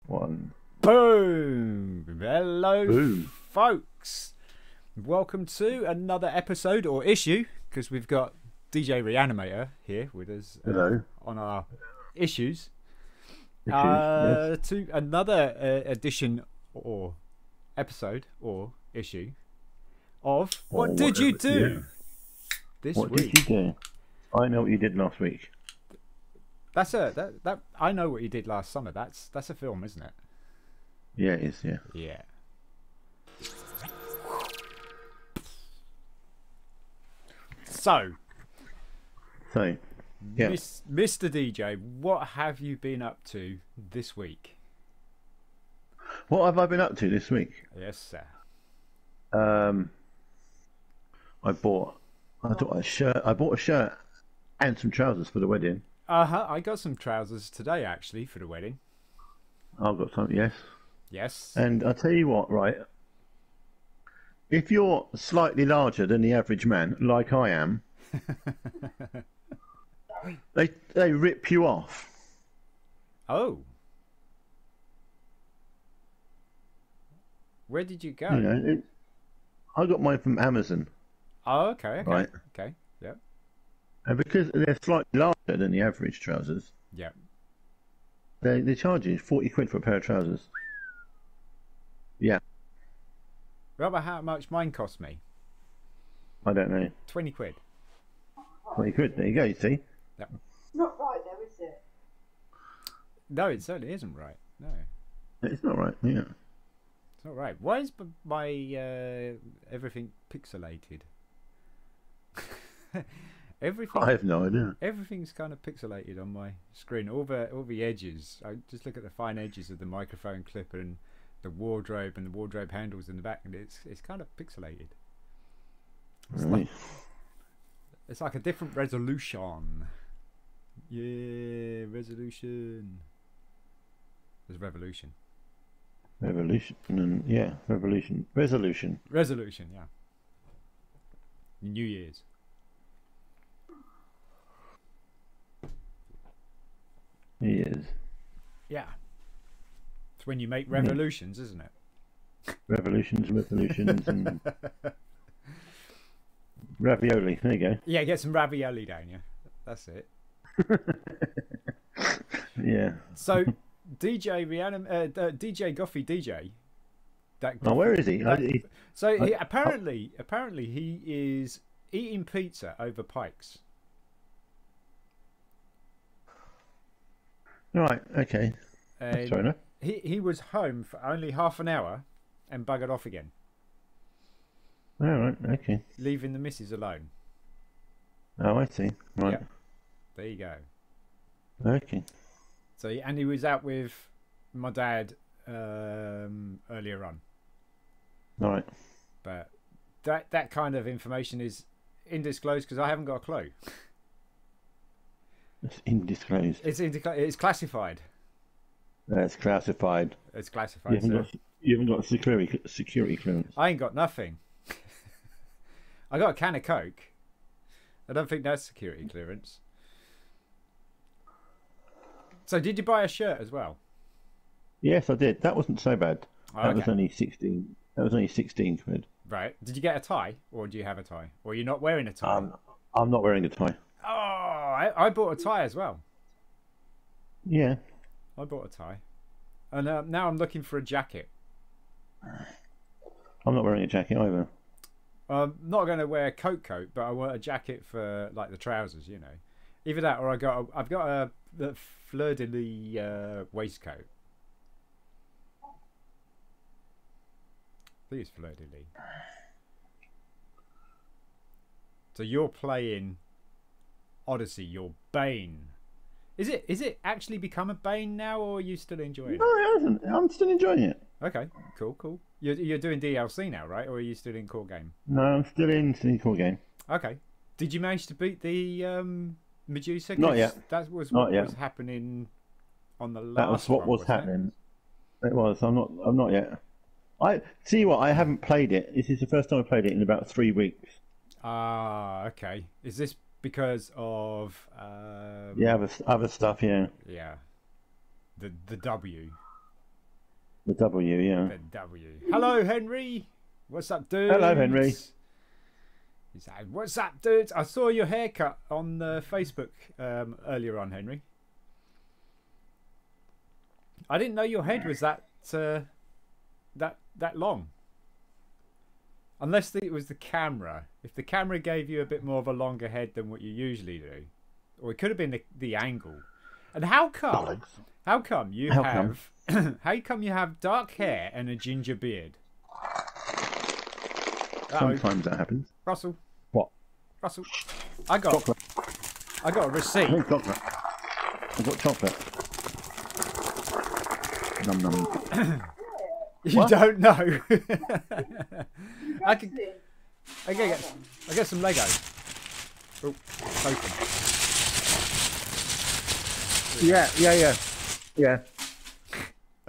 One. Boom! Hello, Boom. folks. Welcome to another episode or issue, because we've got Djreanimator here with us Hello. on our issues. Yes. To another edition or episode or issue of What Did You Do this What week? did you do? I know what you did last week. That I know what you did last summer. That's a film, isn't it? Yeah, it is, yeah. Yeah. So, yeah. Mr. DJ, what have you been up to this week? What have I been up to this week? Yes, sir. I bought a shirt and some trousers for the wedding. I got some trousers today, actually, for the wedding. I've got some, yes. Yes. And I'll tell you what, right? If you're slightly larger than the average man, like I am, they rip you off. Oh. Where did you go? You know, I got mine from Amazon. Oh, okay. Right. Okay. Yep. And because they're slightly larger than the average trousers, Yep. they charge you 40 quid for a pair of trousers. Yeah. Remember how much mine cost me? I don't know. 20 quid. 20 quid, there you go, you see? Yep. It's not right though, is it? No, it certainly isn't right. No. It's not right, yeah. It's not right. Why is my everything pixelated? Everything. I have no idea. Everything's kind of pixelated on my screen. All the edges. I just look at the fine edges of the microphone clip and the wardrobe handles in the back, and it's kind of pixelated. Really? It's like a different resolution. Yeah, resolution. There's revolution. Revolution, and yeah, revolution. Resolution. Resolution, yeah. New Year's. He is. Yeah. It's when you make revolutions, isn't it? Revolutions, and ravioli. There you go. Yeah, get some ravioli down, yeah. That's it. Yeah. So, DJ Goffy DJ. Oh, where is he? Apparently he is eating pizza over Pikes. Right, okay. And That's fair enough. he was home for only half an hour and buggered off again, All right, okay. leaving the missus alone. Oh, I see. Right. Yep. There you go. Okay. So, and he was out with my dad earlier on. All right. But that kind of information is undisclosed because I haven't got a clue. It's indisclosed. It's classified. That's classified. It's classified. You haven't got security clearance. I ain't got nothing. I got a can of Coke. I don't think that's security clearance. So did you buy a shirt as well? Yes, I did. That wasn't so bad. Oh, That was okay. only 16. That was only 16 quid. Right. Did you get a tie, or do you have a tie, or you're not wearing a tie? I'm not wearing a tie. Oh, I bought a tie as well. Yeah. I bought a tie, and now I'm looking for a jacket. I'm not wearing a jacket either. I'm not going to wear a coat, but I want a jacket for like the trousers, you know. Either that, or I've got the fleur de lis waistcoat. I think it's fleur de lis. So you're playing Odyssey, your Bane. Is it actually become a Bane now, or are you still enjoying No, it hasn't. I'm still enjoying it. it? Okay, cool. You're doing DLC now, right? Or are you still in core game? No, I'm still in the core game. Okay. Did you manage to beat the Medusa? Not yet. That was Not what yet. was happening on the last. That was what one, was wasn't happening. It was. I'm not yet. I see what I haven't played it. This is the first time I played it in about 3 weeks. Ah, okay. Is this because of Yeah, other stuff. Yeah. yeah, the W. The W, yeah. The W. Hello, Henry. What's up, dude? Hello, Henry. He said, "What's up, dudes? I saw your haircut on Facebook earlier on, Henry. I didn't know your head was that long. Unless it was the camera. If the camera gave you a bit more of a longer head than what you usually do, or it could have been the angle. And how come? How come you have? How come you have dark hair and a ginger beard? Sometimes that happens. Russell. What? Russell. I got a receipt. I chocolate. I've got chocolate. Num num. You don't know. I get some Legos. Oh, Yeah.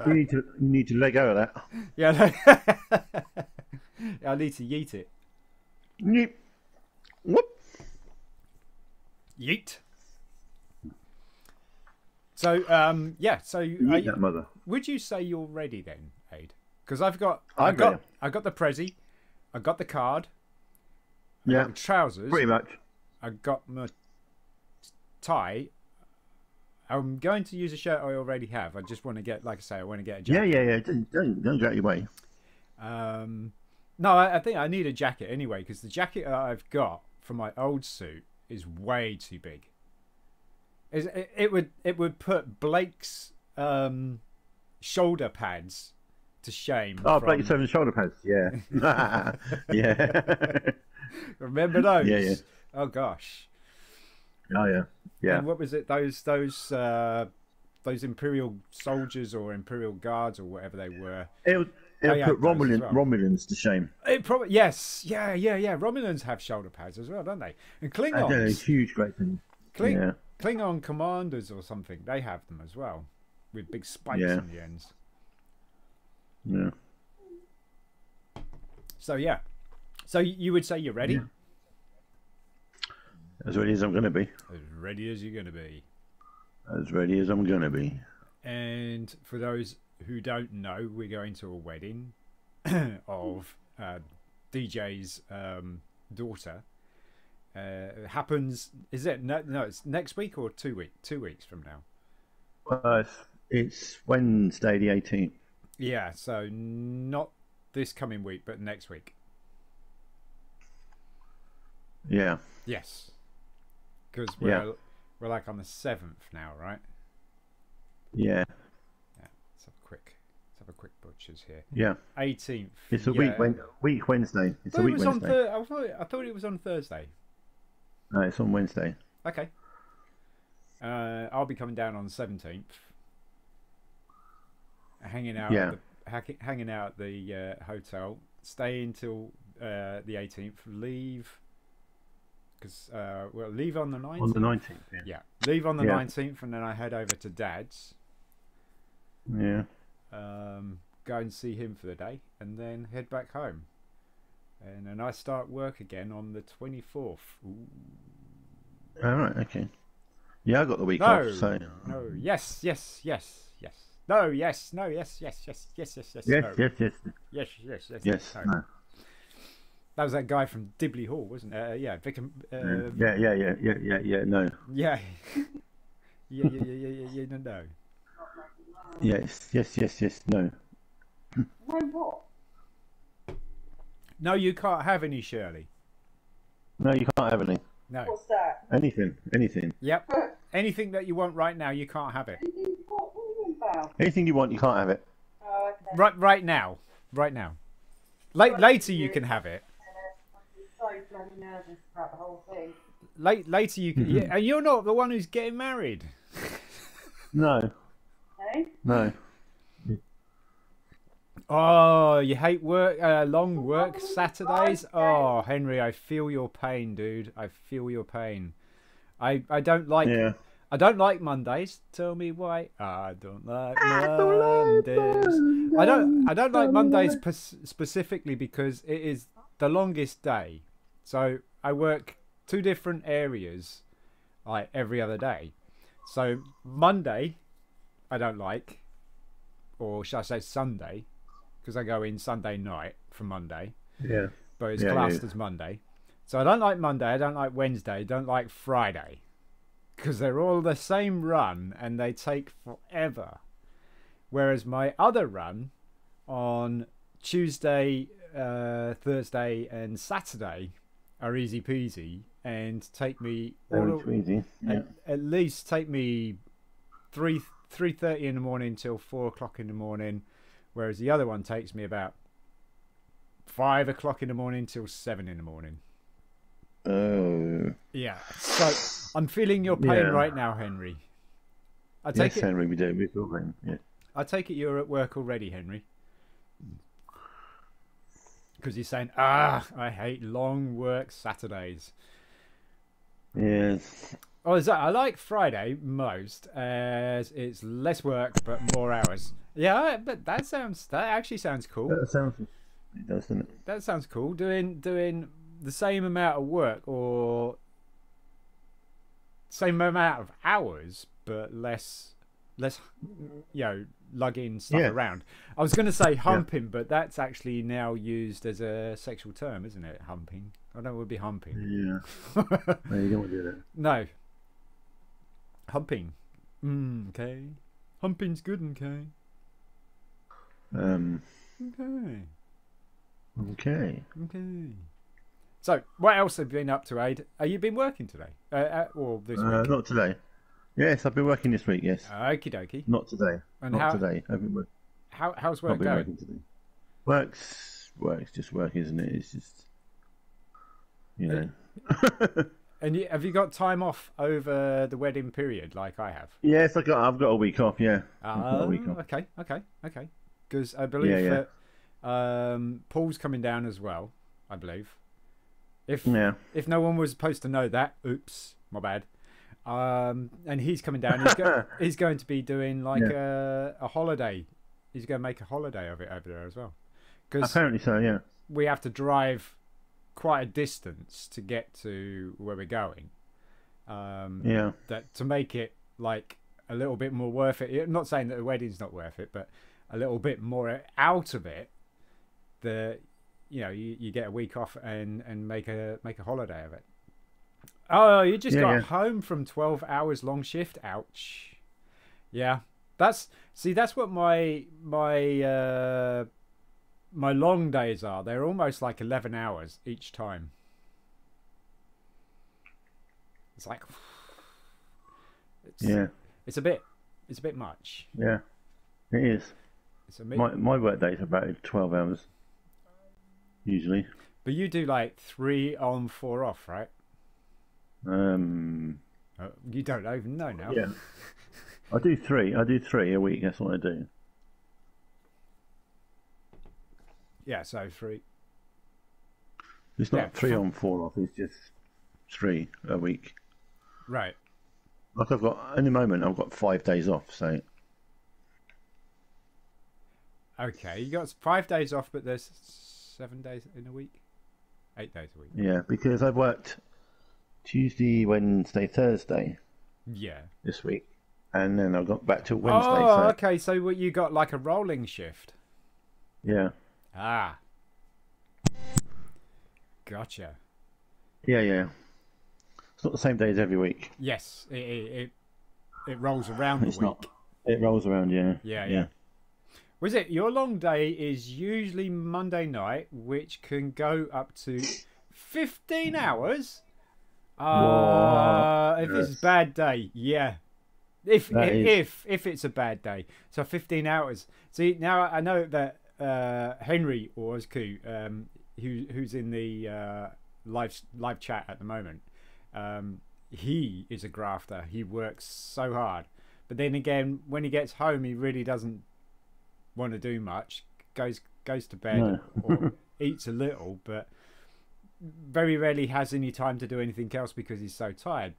You need to let go of that. Yeah. I need to yeet it. Yeet. Whoop. Yeet. So yeah. So Yeet that mother. Would you say you're ready then, Aid? Because I got the Prezi, I got the card, I got the trousers, pretty much. I got my tie. I'm going to use a shirt I already have. I just want to get, like I say, I want to get a jacket. Yeah. Don't drag your way. No, I think I need a jacket anyway, because the jacket that I've got from my old suit is way too big. It would put Blake's shoulder pads to shame. Oh, Blake's having shoulder pads. Yeah. Yeah. Remember those? Yeah. Oh gosh. Oh yeah. And what was it? Those Imperial soldiers or Imperial guards or whatever they were. It'll put Romulans to shame. It probably Yeah. Romulans have shoulder pads as well, don't they? And Klingons. They're a huge, great thing. Klingon commanders or something, they have them as well, with big spikes in the ends. Yeah. So yeah. So you would say you're ready? Yeah. As ready as I'm going to be. As ready as you're going to be. As ready as I'm going to be. And for those who don't know, we're going to a wedding of DJ's daughter. It happens. Is it? No, it's next week or 2 weeks. 2 weeks from now. It's Wednesday the 18th. Yeah, so not this coming week, but next week. Yeah. Yes. Because we're like on the 7th now, right? Yeah. Let's have a quick butcher's here. Yeah. 18th. It's a week Wednesday. It's a week Wednesday. I thought it was on Thursday. No, it's on Wednesday. Okay. I'll be coming down on the 17th. Hanging out at the hotel. Stay until the 18th. Leave. Because we'll leave on the 19th. On the 19th, yeah. Leave on the 19th, and then I head over to Dad's. Yeah. Go and see him for the day, and then head back home. And then I start work again on the 24th. Ooh. All right. Okay. Yeah, I got the week off. So. No. Yes. No. Yes. No. Yes. Yes. No. That was that guy from Dibley Hall, wasn't it? Yeah, Vic. Yeah. No. Yeah. Yeah. No. Yes. No. No, what? No, you can't have any, Shirley. No, you can't have any. No. What's that? Anything. Yep. Anything that you want right now, you can't have it. What are you about? Anything you want, you can't have it. Oh, okay. Right now. Later you can have it. I'm so bloody nervous about the whole thing. Later you can. Yeah, and you're not the one who's getting married. No. Hey? No. Oh, you hate work, long work Saturdays. Oh, Henry, I feel your pain, dude. I feel your pain. I don't like. Yeah. I don't like Mondays. Tell me why. I don't like Mondays. I don't like Mondays specifically because it is the longest day. So I work 2 different areas, like every other day. So Monday, I don't like. or should I say Sunday, because I go in Sunday night from Monday. Yeah. But it's classed as Monday. So I don't like Monday, I don't like Wednesday, I don't like Friday. Because they're all the same run and they take forever. Whereas my other run on Tuesday, Thursday and Saturday are easy peasy and take me at least take me 3:30 in the morning till 4 o'clock in the morning, whereas the other one takes me about 5 o'clock in the morning till 7 in the morning. Oh. Yeah. So I'm feeling your pain right now, Henry. Yes, Henry, we do. We feel pain. Yeah. I take it you're at work already, Henry. Because you're saying, I hate long work Saturdays. Yes. Oh, is that? I like Friday most, as it's less work but more hours. Yeah, but that actually sounds cool. It does, doesn't it? That sounds cool. Doing the same amount of work or same amount of hours, but less, lugging stuff around. I was going to say humping, but that's actually now used as a sexual term, isn't it? Humping. I know it would be humping. Yeah. No, you don't want to do that. No. Humping. Okay. Humping's good, okay. Okay. So, what else have you been up to, Aid? Have you been working today? Or this week? Not today. Yes, I've been working this week, yes. Okie dokie. Not today. And not today. I've been working. How's work going? Working today. Work's just work, isn't it? It's just, And have you got time off over the wedding period like I have? Yes, I've got a week off, yeah. Okay. Because I believe that Paul's coming down as well, I believe. If no one was supposed to know that, oops, my bad. And he's coming down. He's going to be doing like a holiday. He's going to make a holiday of it over there as well. Apparently so, yeah. We have to drive quite a distance to get to where we're going. That to make it like a little bit more worth it. I'm not saying that the wedding's not worth it, but a little bit more out of it. You get a week off and make a holiday of it. Oh, you just got home from 12 hours long shift. Ouch. Yeah, that's what my long days are. They're almost like 11 hours each time. It's like it's a bit much. Yeah, it is. My work days are about 12 hours usually. But you do like 3 on 4 off, right? You don't even know now. Yeah, I do 3 a week. That's what I do. Yeah, so 3. It's not 3 on 4 off. It's just 3 a week. Right. Like in the moment, I've got 5 days off. So. Okay, you got 5 days off, but there's 7 days in a week. 8 days a week. Yeah, because I've worked Tuesday, Wednesday, Thursday. Yeah. This week, and then I got back to Wednesday. Oh, okay. So what, you got like a rolling shift? Yeah. Ah. Gotcha. Yeah. It's not the same days every week. Yes, it rolls around the week. Not. It rolls around, yeah. Yeah. Was it your long day is usually Monday night, which can go up to 15 hours? If it's a bad day, yeah. If it's a bad day, so 15 hours. See, now I know that Henry or Ozku, who's in the live chat at the moment, he is a grafter. He works so hard, but then again, when he gets home, he really doesn't want to do much. Goes to bed or eats a little, but very rarely has any time to do anything else because he's so tired.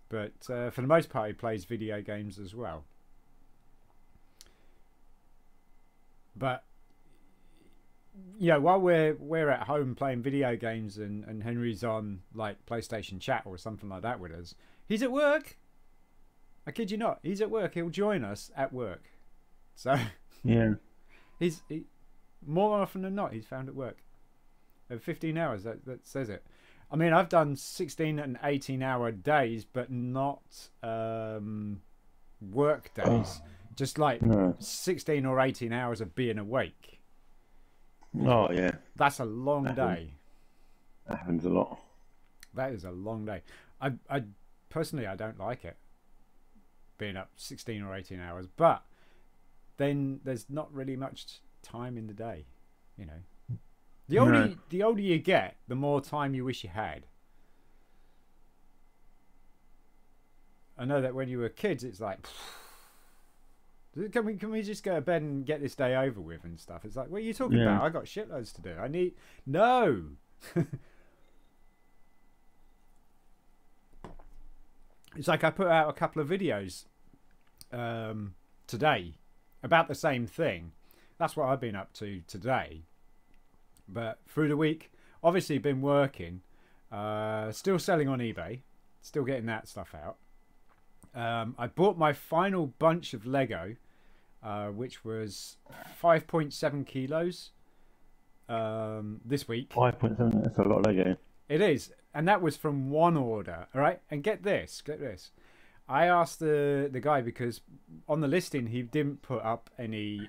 But for the most part, he plays video games as well. But while we're at home playing video games and Henry's on like PlayStation chat or something like that with us, he's at work. I kid you not, he's at work. He'll join us at work. So Yeah. More often than not, he's found at work. 15 hours, that says it. I mean, I've done 16 and 18-hour days, but not work days. Just like 16 or 18 hours of being awake. Oh, yeah. That's a long day. That happens a lot. That is a long day. I personally, I don't like it, being up 16 or 18 hours. But then there's not really much time in the day, you know. The older you get, the more time you wish you had. I know that when you were kids, it's like, can we just go to bed and get this day over with and stuff? It's like, what are you talking about? I got shitloads to do. No. It's like I put out a couple of videos today about the same thing. That's what I've been up to today. But through the week, obviously been working, still selling on eBay, still getting that stuff out. I bought my final bunch of Lego, which was 5.7 kilos this week. 5.7, that's a lot of Lego. It is, and that was from one order. All right, and get this. I asked the guy, because on the listing he didn't put up any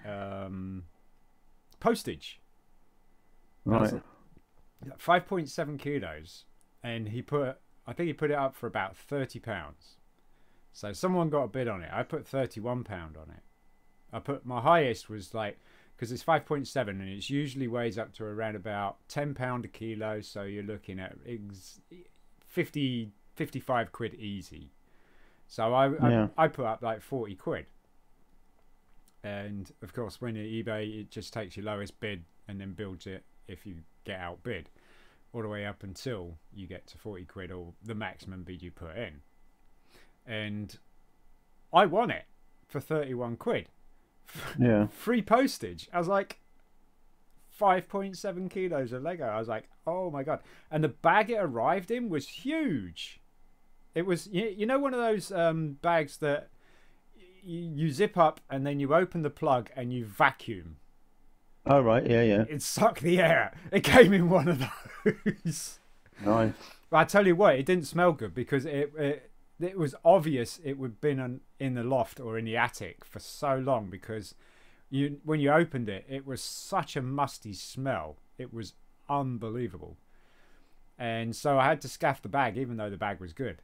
postage. Right. 5.7 kilos, and I think he put it up for about £30. So someone got a bid on it. I put £31 on it. My highest was like, because it's 5.7 and it usually weighs up to around about £10 a kilo, so you're looking at 55 quid easy. So I put up like 40 quid. And of course, when you're eBay, it just takes your lowest bid and then builds it if you get outbid, all the way up until you get to 40 quid or the maximum bid you put in. And I won it for 31 quid. Yeah. Free postage. I was like, 5.7 kilos of Lego. I was like, oh my God. And the bag it arrived in was huge. It was, you know, one of those bags that you zip up and then you open the plug and you vacuum. Oh, right. Yeah. It sucked the air. It came in one of those. Nice. But I tell you what, it didn't smell good, because it was obvious it would have been in the loft or in the attic for so long, because when you opened it, it was such a musty smell. It was unbelievable. And so I had to scaff the bag, even though the bag was good.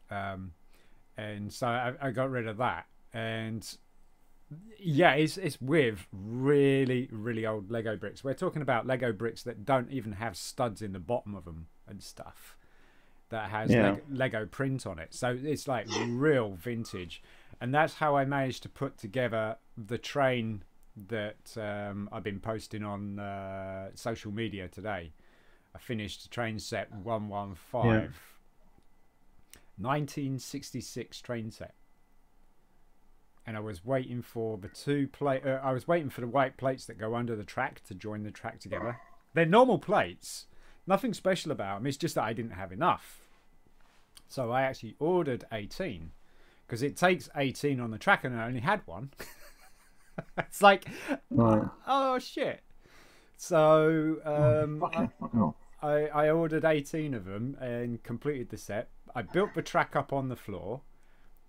And so I got rid of that. And yeah, it's with really, really old Lego bricks. We're talking about Lego bricks that don't even have studs in the bottom of them and stuff, that has Lego print on it. So it's like real vintage. And that's how I managed to put together the train that I've been posting on social media today. I finished train set 115. 1966 train set. And I was waiting for the I was waiting for the white plates that go under the track to join the track together. They're normal plates. Nothing special about them. It's just that I didn't have enough. So I actually ordered 18, because it takes 18 on the track, and I only had one. It's like, oh shit. So I ordered 18 of them and completed the set. I built the track up on the floor.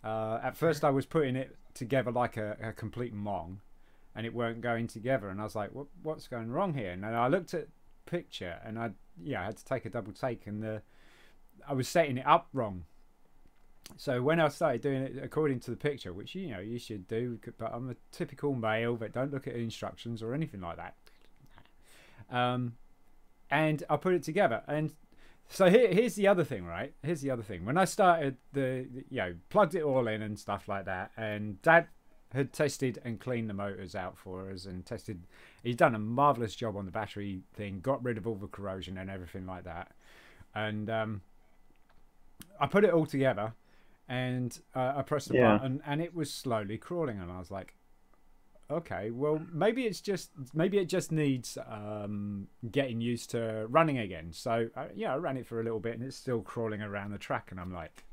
At first I was putting it together like a complete mong, and it weren't going together, and I was like, what's going wrong here? And then I looked at the picture, and I had to take a double take, and I was setting it up wrong. So when I started doing it according to the picture, which you should do, but I'm a typical male that don't look at instructions or anything like that, and I put it together. And so here's the other thing, right? Here's the other thing. When I started plugged it all in and stuff like that, and Dad had tested and cleaned the motors out for us, and he'd done a marvelous job on the battery thing, got rid of all the corrosion and everything like that. And I put it all together, and I pressed the button, and it was slowly crawling, and I was like, okay, well, maybe it just needs getting used to running again. So I ran it for a little bit, and it's still crawling around the track, and I'm like,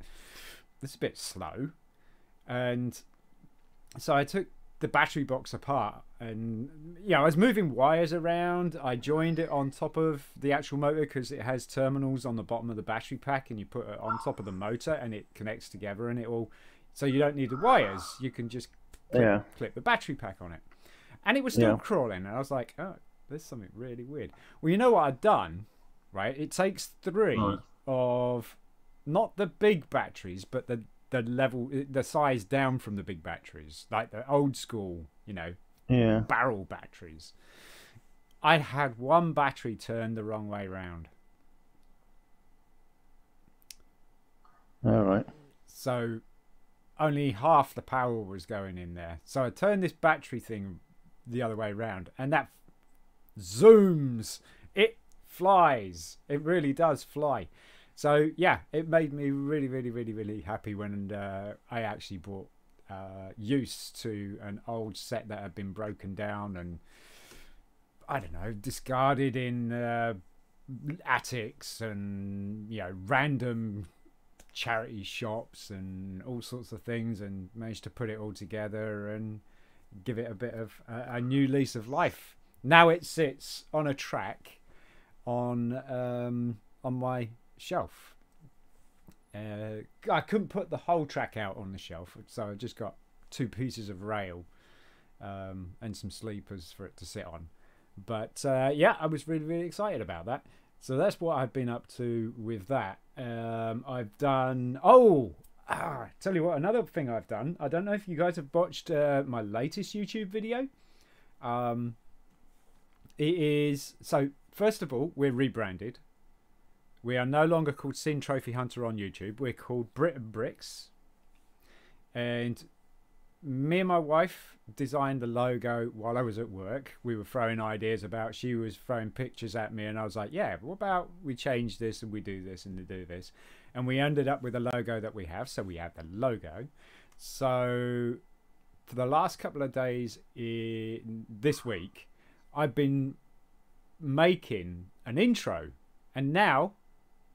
this is a bit slow. And so I took the battery box apart, and I was moving wires around. I joined it on top of the actual motor because it has terminals on the bottom of the battery pack, and you put it on top of the motor and it connects together, and it all, so you don't need the wires, you can just clip the battery pack on it, and it was still crawling, and I was like, oh, there's something really weird. Well, you know what I'd done, right? It takes 3 of not the big batteries, but the size down from the big batteries, like the old school, barrel batteries. I had one battery turned the wrong way round. All right. So only half the power was going in there. So I turned this battery thing the other way round, and that zooms. It flies. It really does fly. So yeah, it made me really, really, really, really happy when I actually brought use to an old set that had been broken down and, I don't know, discarded in attics and random charity shops and all sorts of things, and managed to put it all together and give it a bit of a new lease of life. Now it sits on a track on my shelf. I couldn't put the whole track out on the shelf, so I just got 2 pieces of rail and some sleepers for it to sit on. But yeah, I was really, really excited about that. So that's what I've been up to with that. I've done... tell you what, another thing I've done. I don't know if you guys have watched my latest YouTube video. It is... So, first of all, we're rebranded. We are no longer called SinnTrophyHunter on YouTube. We're called BRIT'N. And me and my wife designed the logo while I was at work. We were throwing ideas about, she was throwing pictures at me, and I was like, yeah, what about we change this and we do this and we do this? And we ended up with the logo that we have. So we have the logo. So for the last couple of days this week, I've been making an intro, and now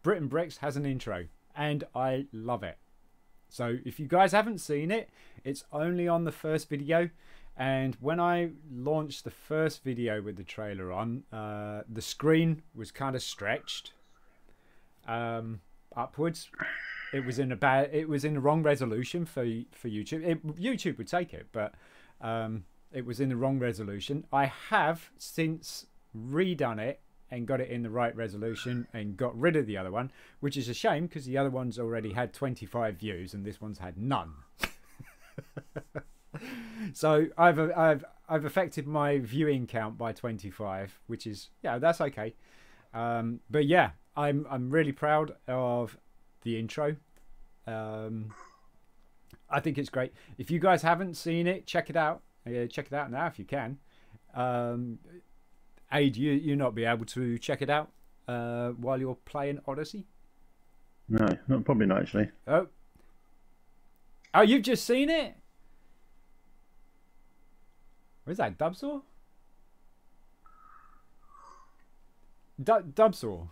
BRIT'N has an intro, and I love it. So if you guys haven't seen it, it's only on the first video. And when I launched the first video with the trailer on, the screen was kind of stretched upwards. It was in the wrong resolution for YouTube. YouTube would take it, but it was in the wrong resolution. I have since redone it and got it in the right resolution and got rid of the other one, which is a shame because the other one's already had 25 views and this one's had none. So I've affected my viewing count by 25, which is, that's okay. But yeah, I'm really proud of the intro. I think it's great. If you guys haven't seen it, check it out. Check it out now if you can. Aid, you not be able to check it out while you're playing Odyssey? No, probably not actually. Oh, you've just seen it? Where's that, Dubsaw? Dubsaw.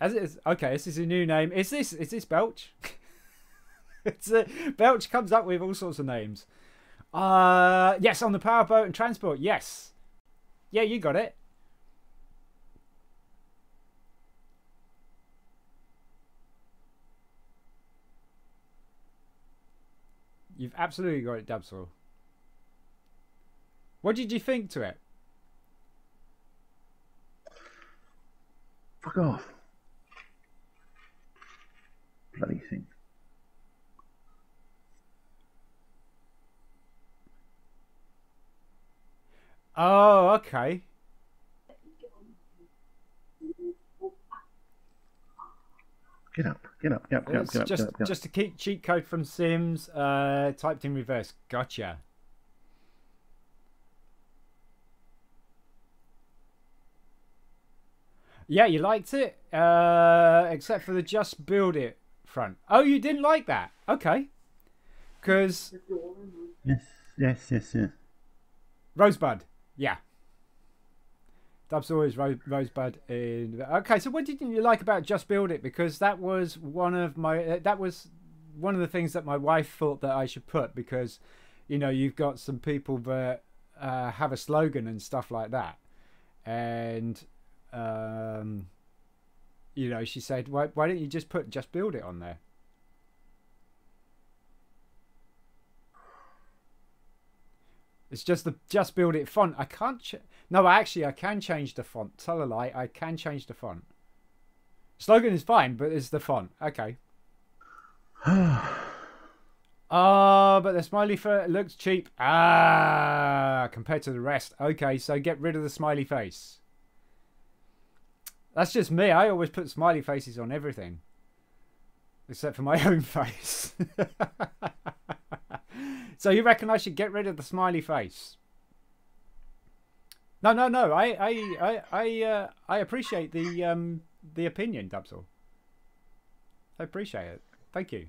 As it is, okay, this is a new name. Is this Belch? Belch comes up with all sorts of names. Yes, on the powerboat and transport. Yes. Yeah, you got it. You've absolutely got it, Dubsaw. What did you think to it? Fuck off. Bloody thing. Oh, okay. Get up, get up, get up, get up, get up, get up. Just a cheat code from Sims, typed in reverse. Gotcha. Yeah, you liked it, except for the just build it front. Oh, you didn't like that? Okay. Because... Yes. Rosebud, yeah. Dub's always Rosebud. Okay, so what didn't you like about Just Build It? Because that was one of my... that was one of the things that my wife thought that I should put, because you know, you've got some people that have a slogan and stuff like that. And, you know, she said, why don't you just put "just build it" on there? It's just the "just build it" font. I can't. No, actually, I can change the font. Tell a lie. I can change the font. Slogan is fine, but it's the font. Okay. Oh, but the smiley face looks cheap. Ah, compared to the rest. Okay, so get rid of the smiley face. That's just me. I always put smiley faces on everything, except for my own face. So you reckon I should get rid of the smiley face? No. I appreciate the opinion, Dubsall. I appreciate it. Thank you.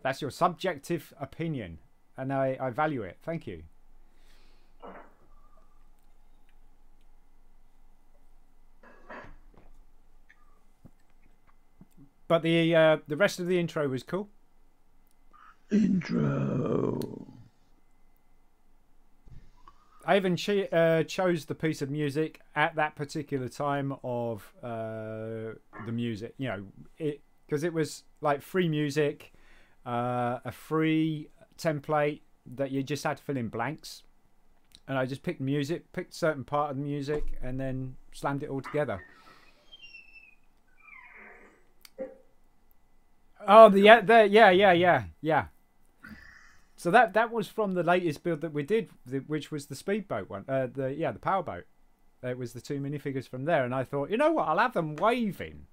That's your subjective opinion, and I value it. Thank you. But the rest of the intro was cool. Intro. I even chose the piece of music at that particular time of the music. You know, because it was like free music, a free template that you just had to fill in blanks, and I just picked music, picked a certain part of the music, and then slammed it all together. Oh, yeah. So that was from the latest build that we did, which was the speedboat one. The powerboat. It was the 2 minifigures from there, and I thought, you know what, I'll have them waving.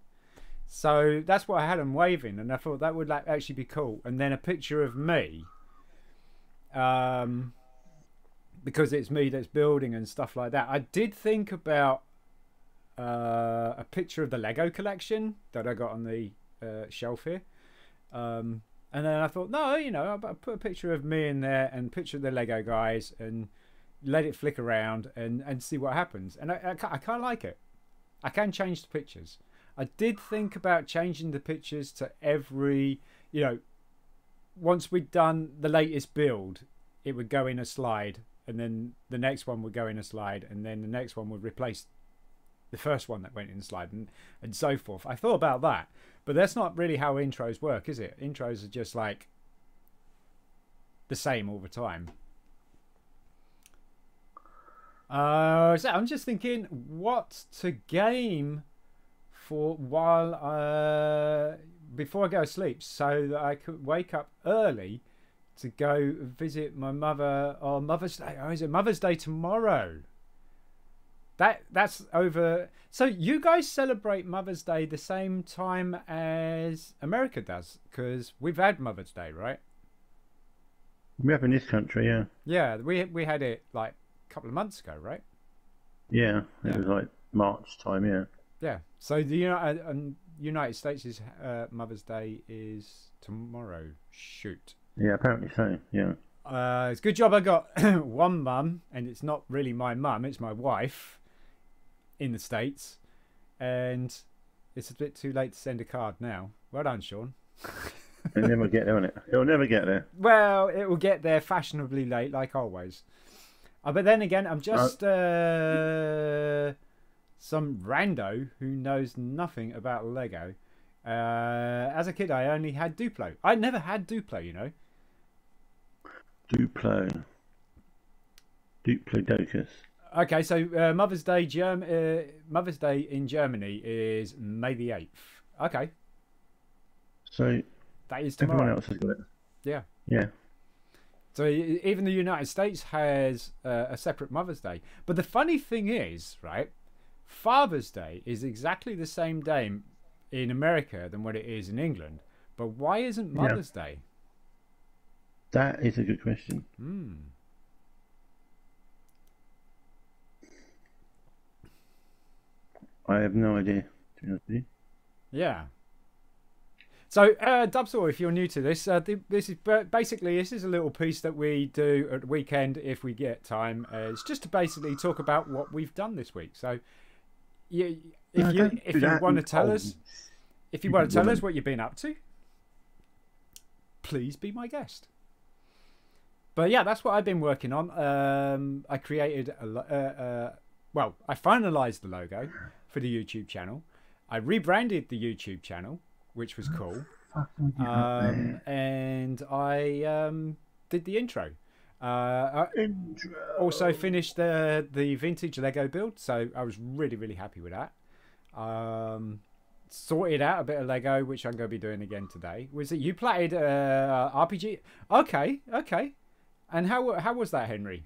So that's what I had them waving, and I thought that would actually be cool. And then a picture of me, because it's me that's building and stuff like that. I did think about a picture of the Lego collection that I got on the shelf here. And then I thought, no, you know, I'll put a picture of me in there and a picture of the Lego guys and let it flick around and see what happens. And I kind of like it. I can change the pictures. I did think about changing the pictures to every, you know, once we'd done the latest build, it would go in a slide, and then the next one would go in a slide, and then the next one would replace the first one that went in the slide, and so forth. I thought about that, but that's not really how intros work, is it? Intros are just like the same all the time. So I'm just thinking what to game for before I go to sleep, so that I could wake up early to go visit my mother on Mother's Day. Oh, is it Mother's Day tomorrow? That's over. So you guys celebrate Mother's Day the same time as America does, because we've had Mother's Day, right? We have in this country, yeah. Yeah, we had it like a couple of months ago, right? Yeah, it was like March time, yeah. Yeah. So the United States' Mother's Day is tomorrow. Shoot. Yeah, apparently so. Yeah. It's a good job I got one mum, and it's not really my mum; it's my wife in the States, and it's a bit too late to send a card now. Well done, Sean. It'll never get there, won't it? It'll never get there. Well, it will get there fashionably late, like always. But then again, I'm just some rando who knows nothing about Lego. As a kid, I only had Duplo. I never had Duplo, you know. Diplodocus. Okay, so Mother's Day in Germany is May the 8th. Okay. So that is tomorrow. Everyone else has got it. Yeah. Yeah. So even the United States has a separate Mother's Day. But the funny thing is, right, Father's Day is exactly the same day in America than what it is in England. But why isn't Mother's Day? That is a good question. I have no idea, to be honest with you. Yeah. So, Dubsall, if you're new to this, this is a little piece that we do at the weekend if we get time. It's just to basically talk about what we've done this week. So, if you want to tell us, if you want to tell us what you've been up to. please be my guest. But yeah, that's what I've been working on. I created well, I finalized the logo for the YouTube channel. I rebranded the YouTube channel, which was cool. And I did the intro. I also finished the vintage Lego build, so I was really happy with that. Sorted out a bit of Lego, which I'm going to be doing again today. Was it you played RPG? Okay. And how was that, Henry?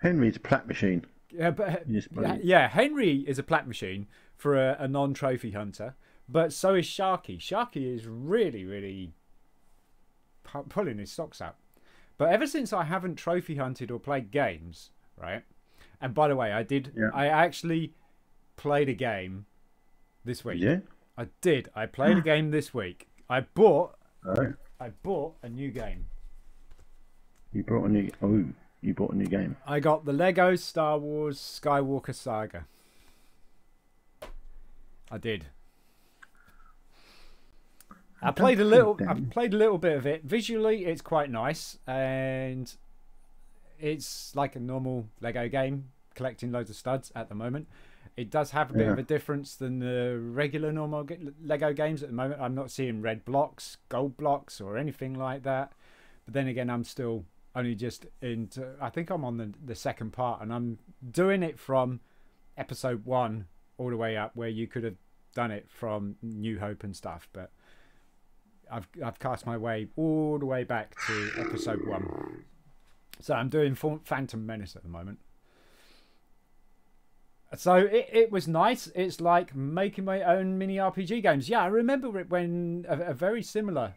Henry's a plat machine. Yeah, but yeah, Henry is a plat machine for a non-trophy hunter, but so is Sharky. Sharky is really pulling his socks up. But ever since I haven't trophy hunted or played games, right? And by the way, I did. Yeah. I actually played a game this week. Yeah, I did. I played a game this week. I bought a new game. You bought a new. Oh. You bought a new game. I got the Lego Star Wars Skywalker Saga. I did. I played a little bit of it. Visually, it's quite nice, and it's like a normal Lego game, collecting loads of studs at the moment. It does have a bit of a difference than the regular normal Lego games at the moment. I'm not seeing red blocks, gold blocks, or anything like that. But then again, I'm still only just into, I think I'm on the second part, and I'm doing it from episode 1 all the way up, where you could have done it from New Hope and stuff, but I've cast my way all the way back to episode 1. So I'm doing Phantom Menace at the moment. So it was nice. It's like making my own mini RPG games. Yeah, I remember it when a very similar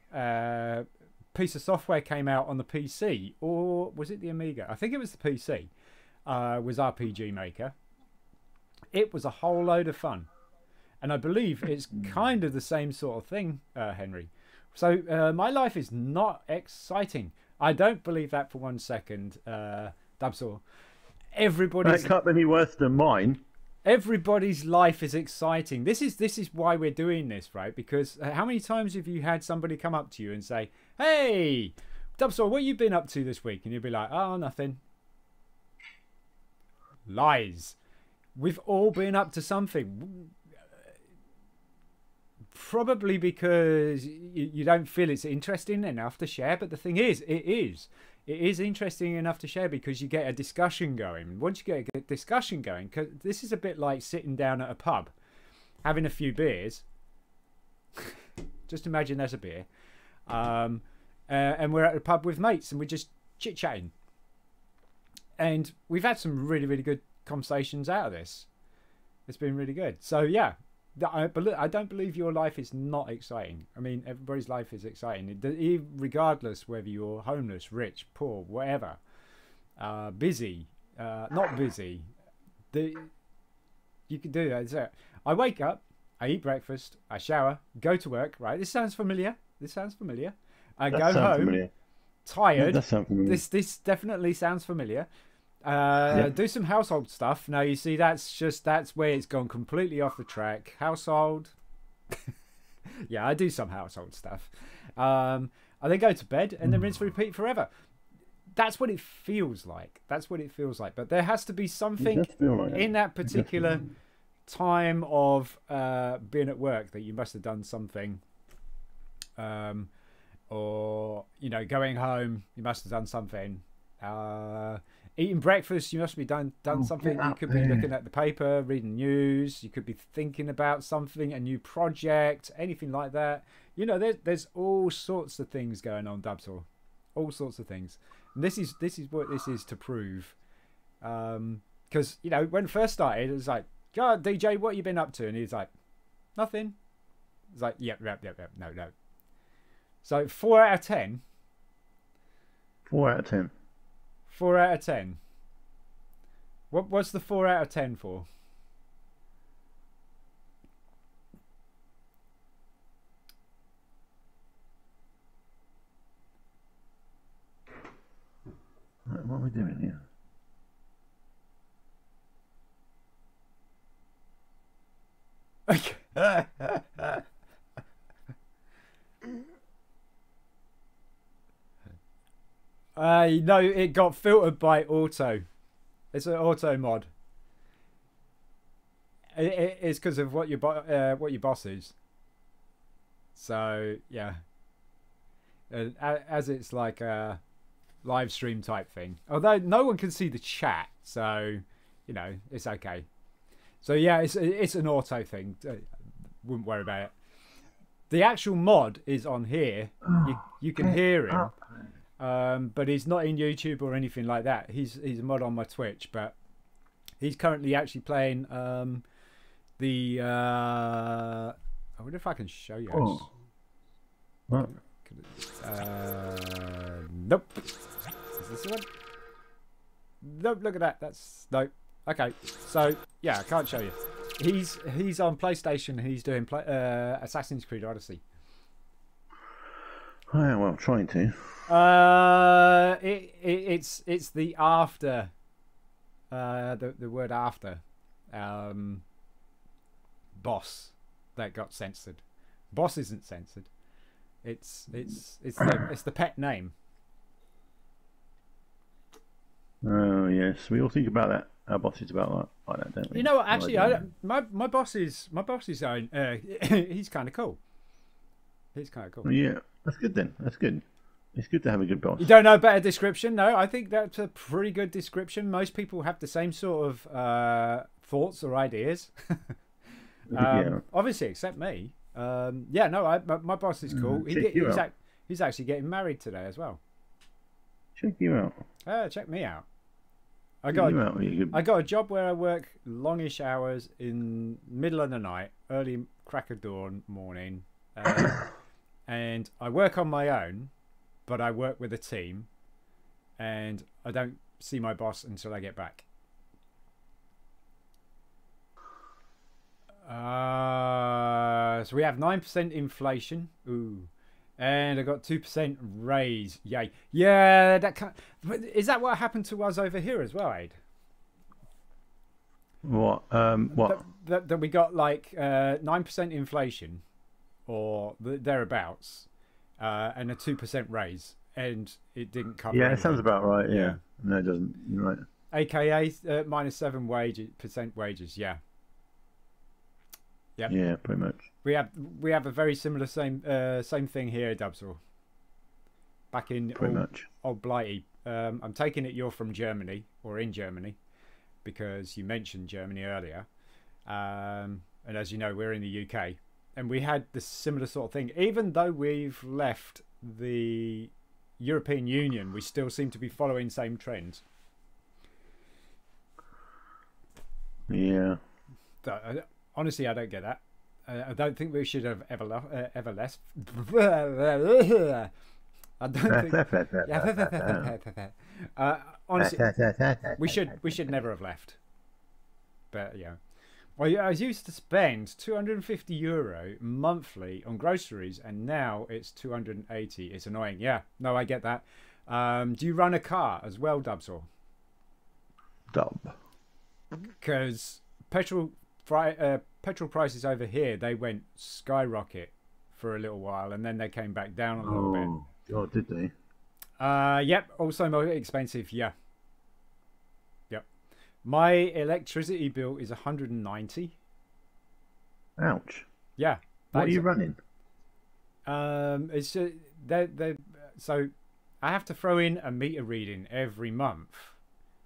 piece of software came out on the PC, or was it the Amiga? I think it was the PC. Was RPG Maker. It was a whole load of fun, and I believe it's kind of the same sort of thing, Henry. So my life is not exciting. I don't believe that for 1 second, Dubsaw. That can't be any worse than mine. Everybody's life is exciting. This is why we're doing this, right? Because how many times have you had somebody come up to you and say, "Hey, Dubsaw, what you been up to this week?" And you'll be like, "Oh, nothing." Lies. We've all been up to something. Probably because you don't feel it's interesting enough to share. But the thing is, it is interesting enough to share, because you get a discussion going. Once you get a discussion going, because this is a bit like sitting down at a pub, having a few beers. Just imagine there's a beer. And we're at a pub with mates, and we're just chit-chatting. And we've had some really good conversations out of this. It's been really good. So yeah, I don't believe your life is not exciting. I mean, everybody's life is exciting, regardless whether you're homeless, rich, poor, whatever, busy, not busy. You can do that. So I wake up, I eat breakfast, I shower, go to work. Right, this sounds familiar. I go home, tired. This definitely sounds familiar. Do some household stuff. Now you see, that's where it's gone completely off the track. Household. Yeah, I do some household stuff. I then go to bed and then rinse repeat forever. That's what it feels like. But there has to be something in that particular time of being at work that you must have done something. Or, going home, you must have done something. Eating breakfast, you must be done something. You could be looking at the paper, reading news. You could be thinking about something, a new project, anything like that. There's all sorts of things going on, Dubsaw. All sorts of things. And this is what this is to prove. Because when it first started, it was like, "God, DJ, what you been up to?" And he's like, "Nothing." It's like, "Yep, no." So 4 out of 10. 4 out of 10. 4 out of 10. What's the 4 out of 10 for? What are we doing here? No, it got filtered by auto. It's an auto mod. It's because of what your boss is. So yeah, as it's like a live stream type thing. Although no one can see the chat, so you know it's okay. So yeah, it's an auto thing. Wouldn't worry about it. The actual mod is on here. You can hear him, but he's not in YouTube or anything like that. He's a mod on my Twitch, but he's currently actually playing the. I wonder if I can show you. Oh. What? Nope. Is this the one? Nope. Look at that. That's nope. Okay. So yeah, I can't show you. He's on PlayStation. He's doing Assassin's Creed Odyssey. Oh, yeah, well, I'm trying to. It's the after. The word after. Boss that got censored. Boss isn't censored. It's the pet name. Oh yes, we all think about that. Our boss is about that. I don't we? You know what? Actually, my boss is own. He's kind of cool. He's kind of cool. Yeah, that's good then. That's good. It's good to have a good boss. You don't know a better description? No, I think that's a pretty good description. Most people have the same sort of thoughts or ideas. Yeah. Obviously, except me. Yeah, no, my boss is cool. He's actually getting married today as well. Check you out. Check me out. I got a job where I work longish hours in middle of the night, early crack of dawn morning, and I work on my own, but I work with a team, and I don't see my boss until I get back. So we have 9% inflation. Ooh. And I got 2% raise. Yay. Yeah, is that what happened to us over here as well, Aid? What? What? That we got like 9% inflation or thereabouts, and a 2% raise, and it didn't cover. Yeah, anything. it sounds about right. Yeah. No, it doesn't. You're right. AKA -7% wages. Yeah. Yep. Yeah, pretty much. We have a very similar same thing here, Dubsor. Back in old Blighty. I'm taking it you're from Germany or in Germany because you mentioned Germany earlier. And as you know, we're in the UK, and we had the similar sort of thing. Even though we've left the European Union, we still seem to be following same trends. Yeah. Honestly, I don't get that. I don't think we should have ever left. I don't think. Honestly, we should never have left. But yeah, well, yeah, I used to spend €250 monthly on groceries, and now it's 280. It's annoying. Yeah, no, I get that. Do you run a car as well, Dubsor? Because petrol prices over here, they went skyrocket for a little while, and then they came back down a little bit. Oh, did they? Yep, also more expensive. Yeah. Yep. My electricity bill is 190. Ouch. Yeah. What are you running? It's so I have to throw in a meter reading every month,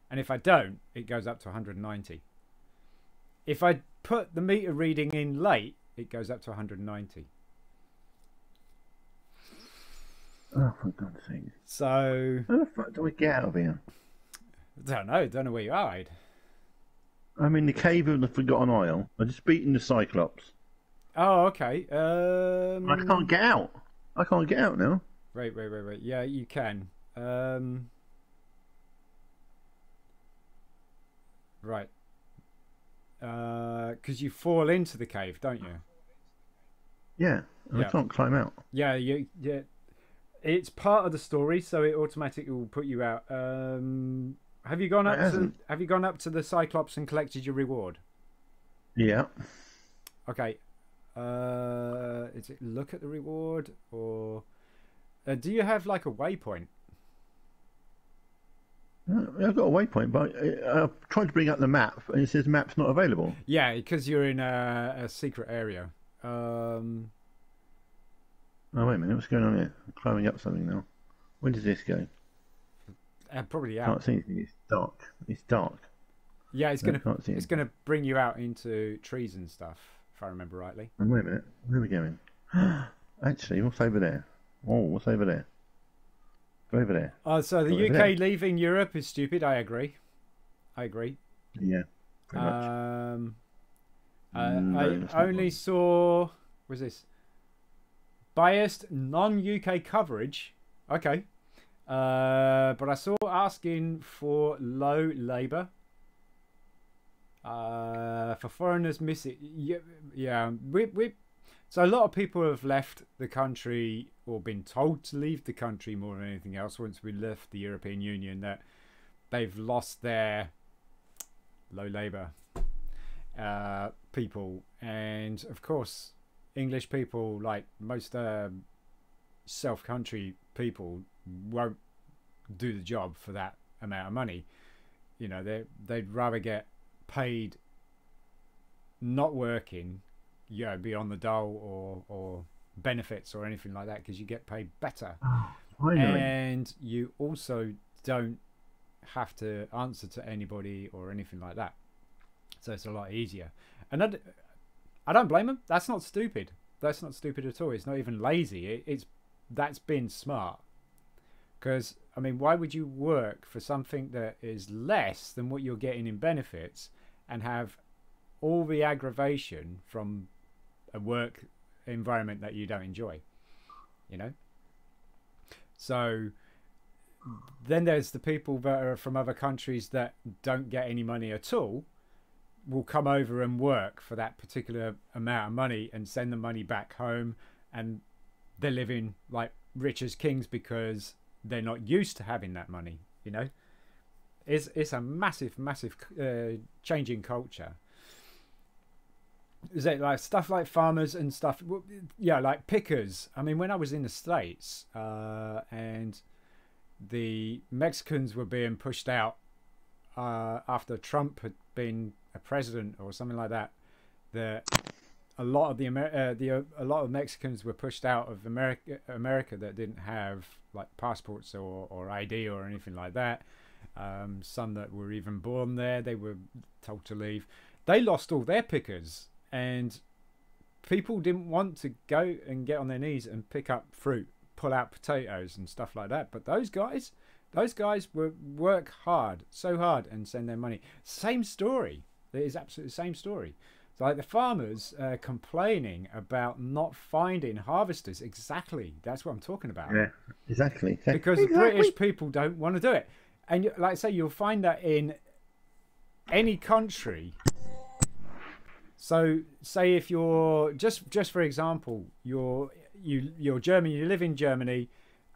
and if I don't, it goes up to 190. If I put the meter reading in late, it goes up to 190. Oh, for God's sake. So... How the fuck do we get out of here? I don't know where you are, Aid. I'm in the cave of the Forgotten Isle. I just beaten the Cyclops. Oh, okay. I can't get out. I can't get out now. Wait. Yeah, you can. Right. Because you fall into the cave, don't you? Yeah, I can't climb out. Yeah. It's part of the story, so it automatically will put you out. Have you gone up to the Cyclops and collected your reward? Yeah. Okay. Is it look at the reward, or do you have like a waypoint? I've got a waypoint, but I've tried to bring up the map, and it says map's not available. Yeah, because you're in a secret area. Oh, wait a minute, what's going on here? I'm climbing up something now. Where does this go? Probably out. Can't see anything. It's dark. It's dark. Yeah, it's Can't see it's anything. gonna bring you out into trees and stuff, if I remember rightly. And wait a minute, where are we going? Actually, what's over there? Oh, what's over there? Go over there. So the Over UK there. leaving Europe is stupid. I agree. Yeah, pretty much. No, that's I not only right. saw was this biased non-UK coverage. Okay, but I saw asking for low labour. For foreigners missing, yeah. So a lot of people have left the country or been told to leave the country more than anything else. Once we left the European Union, that they've lost their low labour people, and of course, English people, like most self-country people, won't do the job for that amount of money. You know, they'd rather get paid not working, you know, be on the dole or benefits or anything like that, because you get paid better, Finally. and you also don't have to answer to anybody or anything like that, so it's a lot easier. And I don't blame them. That's not stupid. That's not stupid at all. It's not even lazy. That's been smart. Because, I mean, why would you work for something that is less than what you're getting in benefits and have all the aggravation from a work environment that you don't enjoy, you know? So then there's the people that are from other countries that don't get any money at all, will come over and work for that particular amount of money and send the money back home, and they're living like rich as kings because they're not used to having that money, you know. It's a massive change in culture. Is it like stuff like farmers and stuff? Yeah, like pickers. I mean, when I was in the States and the Mexicans were being pushed out after Trump had been a president or something like that, a lot of a lot of Mexicans were pushed out of America that didn't have like passports or ID or anything like that. Some that were even born there, they were told to leave. They lost all their pickers, and people didn't want to go and get on their knees and pick up fruit, pull out potatoes and stuff like that. But those guys work hard, so hard, and send their money. Same story. It is absolutely the same story. So like the farmers complaining about not finding harvesters. Exactly, that's what I'm talking about. Yeah, exactly. Because the British people don't want to do it. And like I say, you'll find that in any country. So say if you're just for example, you're German, you live in Germany,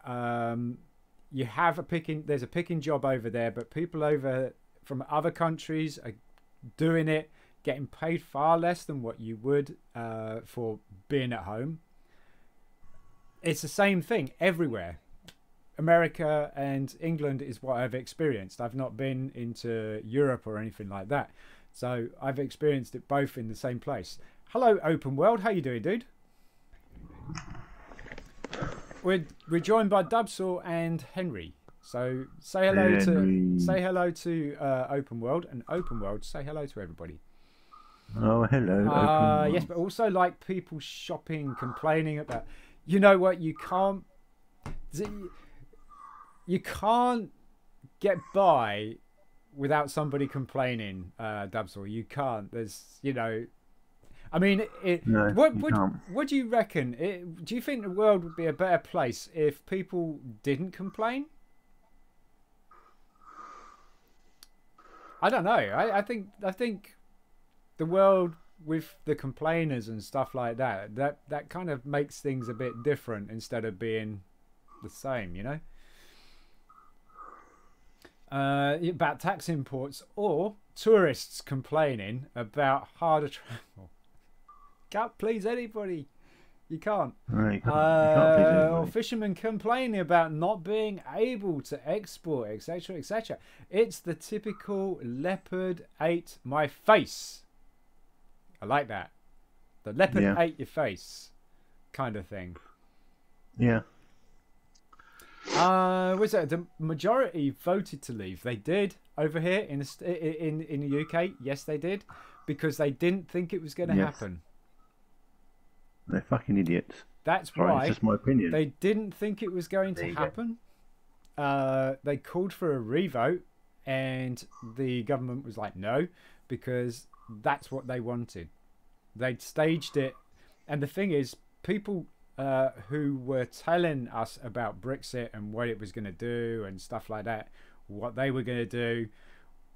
you have there's a picking job over there, but people over from other countries are doing it, getting paid far less than what you would for being at home. It's the same thing everywhere. America and England is what I've experienced. I've not been into Europe or anything like that, so I've experienced it both in the same place. Hello, Open World. How you doing, dude? We're joined by Dubsaw and Henry. So say hello to Open World, and Open World, say hello to everybody. Oh, hello. Yes, but also like people shopping, complaining about. You know what? You can't get by without somebody complaining, Dubsaw. You can't. There's, you know, I mean, No, what do you reckon? Do you think the world would be a better place if people didn't complain? I don't know. I think the world with the complainers and stuff like that kind of makes things a bit different instead of being the same, you know. About tax imports or tourists complaining about harder travel. Can't please anybody. You can't. No, you can't please Or everybody. fishermen complaining about not being able to export, etc., etc. It's the typical leopard ate my face. I like that. The leopard Yeah. ate your face kind of thing. Yeah. Was it the majority voted to leave? They did over here in the UK. Yes, they did, because they didn't think it was going to Yes. happen. They're fucking idiots. That's Sorry, why it's just my opinion. they didn't think it was going There to you go. happen. They called for a revote, and the government was like, no, because that's what they wanted. They'd staged it, and the thing is, people who were telling us about Brexit and what it was going to do and stuff like that, what they were going to do,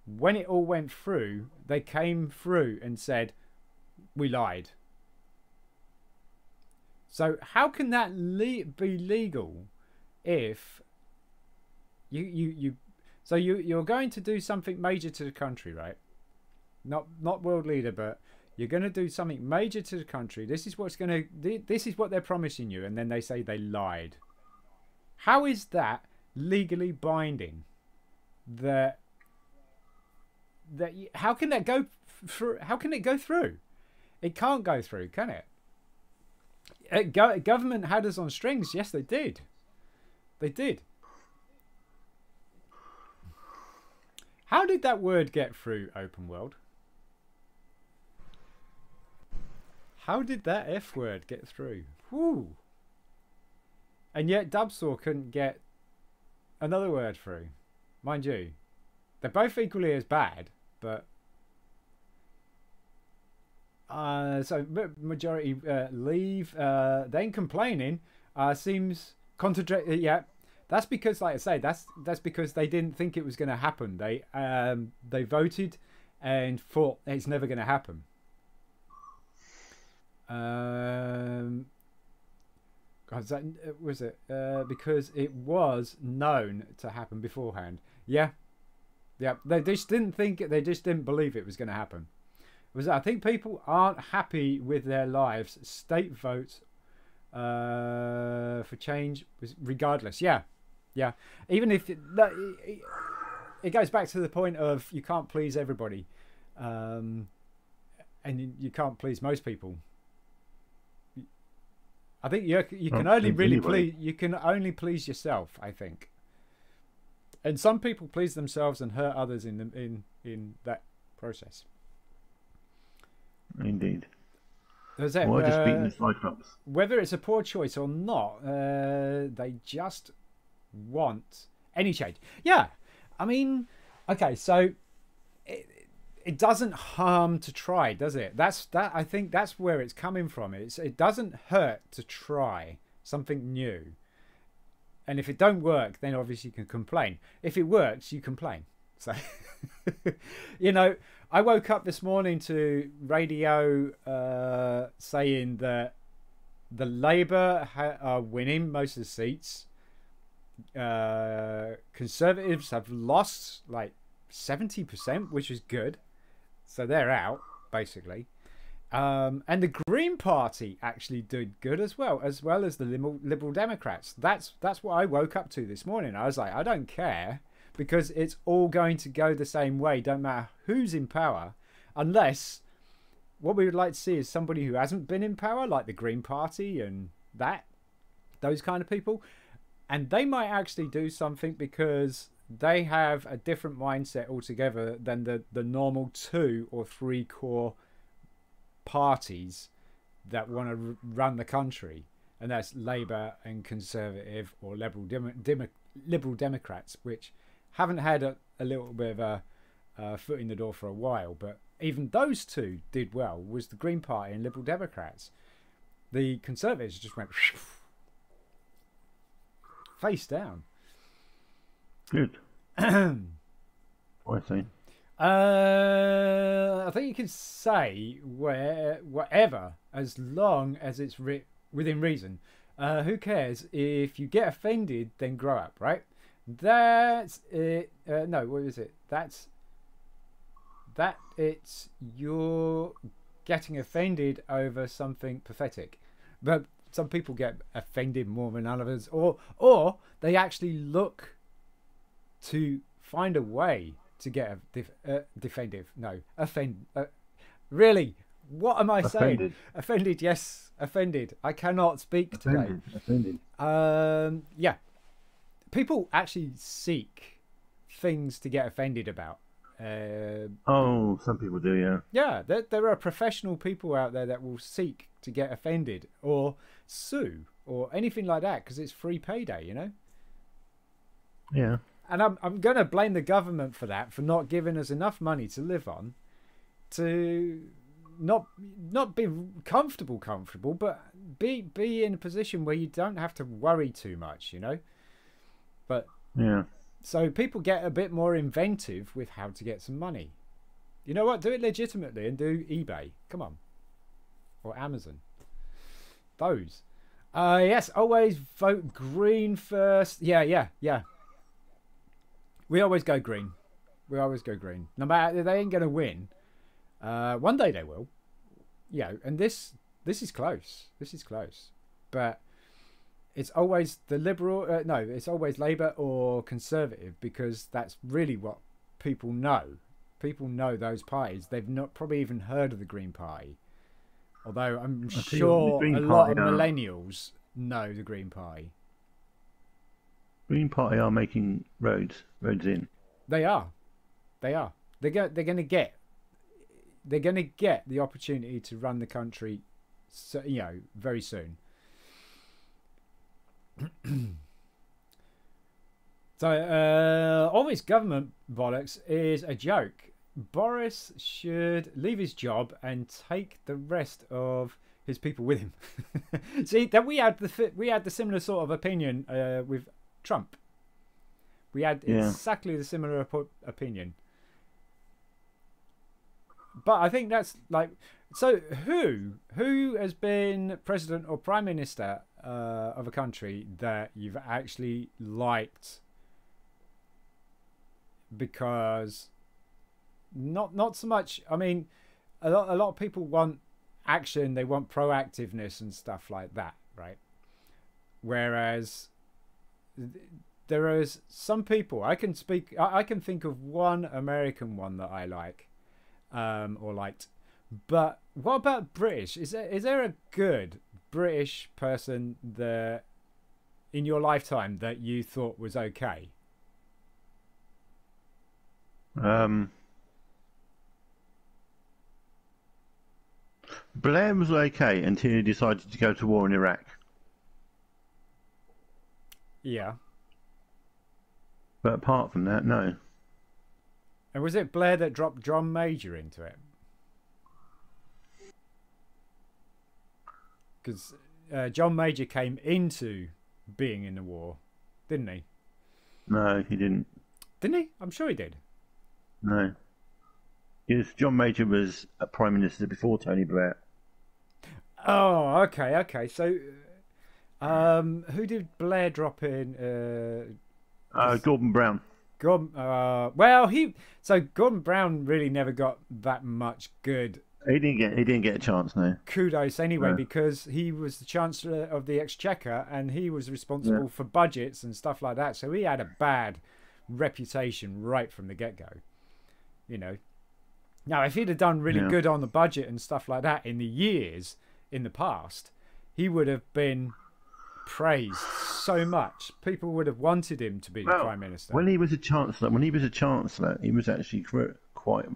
when it all went through, they came through and said, we lied. So how can that be legal if you're going to do something major to the country, right? Not world leader, but you're going to do something major to the country. This is what they're promising you, and then they say they lied. How is that legally binding? How can that go through? How can it go through? It can't go through, can it? Government had us on strings. Yes, they did. They did. How did that word get through open world? How did that F word get through? Whew. And yet Dubsaw couldn't get another word through. Mind you, they're both equally as bad, but so majority leave, then complaining seems contradictory. Yeah, that's because, like I say, that's because they didn't think it was going to happen. They voted and thought it's never going to happen. Was it because it was known to happen beforehand? Yeah. They just didn't think it. They just didn't believe it was going to happen. I think people aren't happy with their lives. State votes for change, regardless. Yeah. Even if it goes back to the point of you can't please everybody, and you can't please most people. I think you can only really please. You can only please yourself, I think. And some people please themselves and hurt others in that process. Indeed. Why just beating the Cyclops? Whether it's a poor choice or not, they just want any change. Yeah, I mean, okay, so it doesn't harm to try, does it? I think that's where it's coming from. It doesn't hurt to try something new, and if it don't work, then obviously you can complain. If it works, you complain. So, I woke up this morning to radio saying that the Labour are winning most of the seats. Conservatives have lost like 70%, which is good. So they're out, basically. And the Green Party actually did good as well as the Liberal Democrats. That's what I woke up to this morning. I was like, I don't care, because it's all going to go the same way. Don't matter who's in power, unless what we would like to see is somebody who hasn't been in power, like the Green Party and those kind of people. And they might actually do something because they have a different mindset altogether than the normal 2 or 3 core parties that want to run the country. And that's Labour and Conservative or Liberal Democrats, which haven't had a little bit of a foot in the door for a while. But even those two did well, was the Green Party and Liberal Democrats. The Conservatives just went face down. Good. What I say? I think you can say whatever, as long as it's within reason. Who cares? If you get offended, then grow up, right? That's it. No, what is it? It's you're getting offended over something pathetic. But some people get offended more than others, or they actually look to find a way to get offend. Really, what am I saying? Offended, yes, offended. I cannot speak today. Offended. Yeah, people actually seek things to get offended about. Some people do, yeah. Yeah, there are professional people out there that will seek to get offended or sue or anything like that because it's free payday, you know. Yeah. And I'm going to blame the government for that, for not giving us enough money to live on, to not be comfortable, but be in a position where you don't have to worry too much, you know. But yeah. So people get a bit more inventive with how to get some money. You know what? Do it legitimately and do eBay. Come on. Or Amazon. Those. Yes, always vote green first. Yeah. We always go green. No matter, they ain't going to win. One day they will. Yeah, and this is close. But it's always the Liberal, it's always Labour or Conservative, because that's really what people know. People know those parties. They've not probably even heard of the Green Party. Although I'm sure a lot of millennials know the Green Party. Green Party are making roads in. They are. They're going to get the opportunity to run the country, very soon. So all this government bollocks is a joke. Boris should leave his job and take the rest of his people with him. See, that we had the similar sort of opinion with Trump. We had exactly the similar opinion. But I think that's like, so who has been president or prime minister of a country that you've actually liked? Because not so much. I mean, a lot of people want action. They want proactiveness and stuff like that, right? Whereas there is some people I can think of one American one that I like, or liked. But what about British? Is there a good British person that in your lifetime that you thought was okay? Blair was okay until he decided to go to war in Iraq. Yeah. But apart from that, no. And was it Blair that dropped John Major into it? Because John Major came into being in the war, didn't he? No, he didn't. Didn't he? I'm sure he did. No. Yes, John Major was a prime minister before Tony Blair. Oh, okay. So, who did Blair drop in? Gordon Brown. Gordon Brown really never got that much good. He didn't get a chance, no. Kudos anyway, because he was the Chancellor of the Exchequer and he was responsible for budgets and stuff like that. So he had a bad reputation right from the get-go, you know. Now, if he'd have done really good on the budget and stuff like that in the years in the past, he would have been praised so much. People would have wanted him to be the Prime Minister. When he was a Chancellor, he was actually quite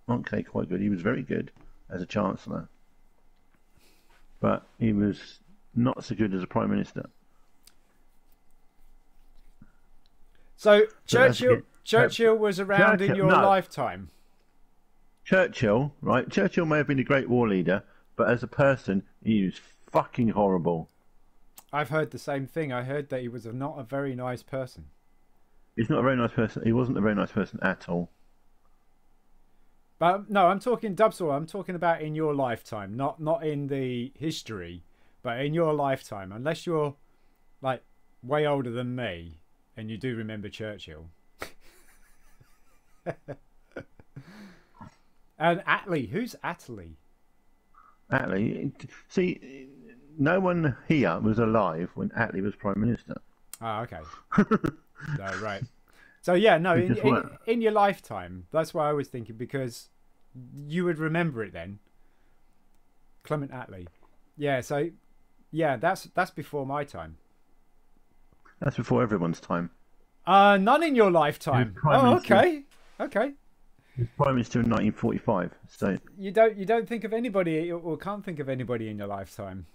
good. He was very good as a Chancellor. But he was not so good as a Prime Minister. So Churchill was around in your lifetime. Churchill may have been a great war leader, but as a person, he was fucking horrible. I've heard the same thing. I heard that he was not a very nice person. He's not a very nice person. He wasn't a very nice person at all. But no, I'm talking Dubsor. I'm talking about in your lifetime, not in the history, but in your lifetime. Unless you're like way older than me, and you do remember Churchill. And Attlee, who's Attlee? Attlee, see, no one here was alive when Attlee was Prime Minister. Ah, okay. No, right. So yeah, no, We just weren't. in your lifetime, that's what I was thinking, because you would remember it then. Clement Attlee. Yeah, so yeah, that's before my time. That's before everyone's time. None in your lifetime. Prime Oh, Minister. okay. Okay. He was Prime Minister in 1945. So You don't think of anybody, or can't think of anybody in your lifetime.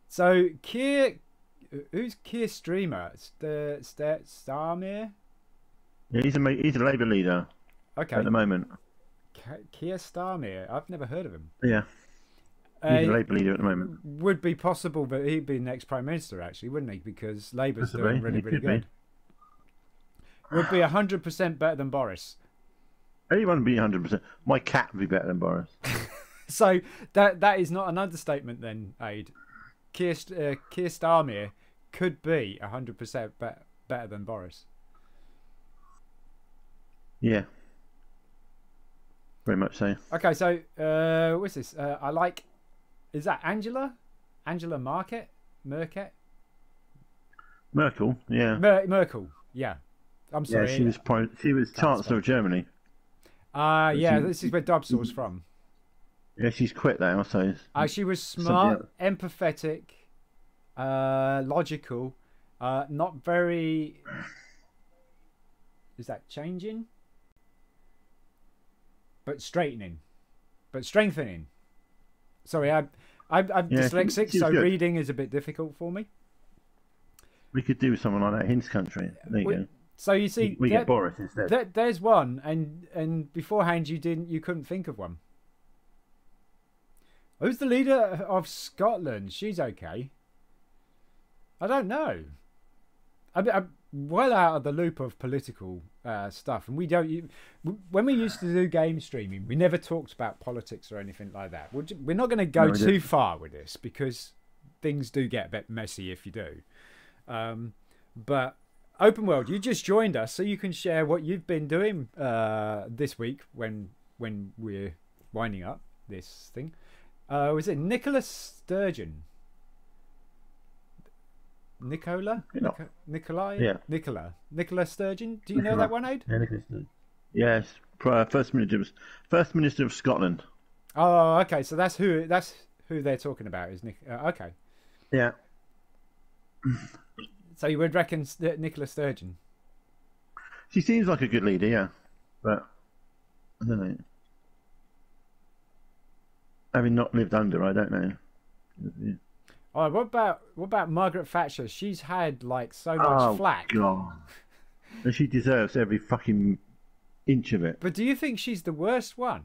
So who's Keir Starmer? Starmer? yeah, he's a Labour leader Okay. at the moment. Keir Starmer. I've never heard of him. Yeah, he's a Labour leader at the moment. Would be possible that he'd be the next Prime Minister, actually, wouldn't he? Because Labour's doing really, He really could be. good. Would be 100% better than Boris. Anyone would be 100%. My cat would be better than Boris. So that is not an understatement then, Aid. Keir Starmer could be 100% better than Boris. Yeah, very much so. Okay, so what's this? I like. Is that Angela? Angela Merkel? Merkel, yeah. Merkel. Yeah. I'm sorry. Yeah, she was Chancellor of Germany. Yeah, she- this is where Dobsall's from. Yeah, she's quit now, so She was Something smart, empathetic, logical, not very. Is that changing? But straightening, but strengthening. Sorry, I'm Yeah, dyslexic, she was so good. reading is a bit difficult for me. we could do with someone like that in this country. There you go. So you see, We get Boris instead. there's one, and beforehand you couldn't think of one. Who's the leader of Scotland? She's okay. I don't know. I'm well out of the loop of political stuff, and we don't. When we used to do game streaming, we never talked about politics or anything like that. We're not going to go No, we too didn't. far with this because things do get a bit messy if you do. But Open World, you just joined us, so you can share what you've been doing this week when we're winding up this thing. Was it Nicholas Sturgeon? Nicola? No. Nikolai? Yeah. Nicola Sturgeon? Do you know that one, Aid? Yeah, Nicholas Sturgeon. Yes, First Minister of Scotland. Oh, okay. So that's who they're talking about. Is Nick? Okay. Yeah. So you would reckon Nicola Sturgeon? She seems like a good leader, yeah. But I don't know. Having not lived under, I don't know. Yeah. Oh, what about Margaret Thatcher? She's had like so much flack. God. And she deserves every fucking inch of it. But do you think she's the worst one?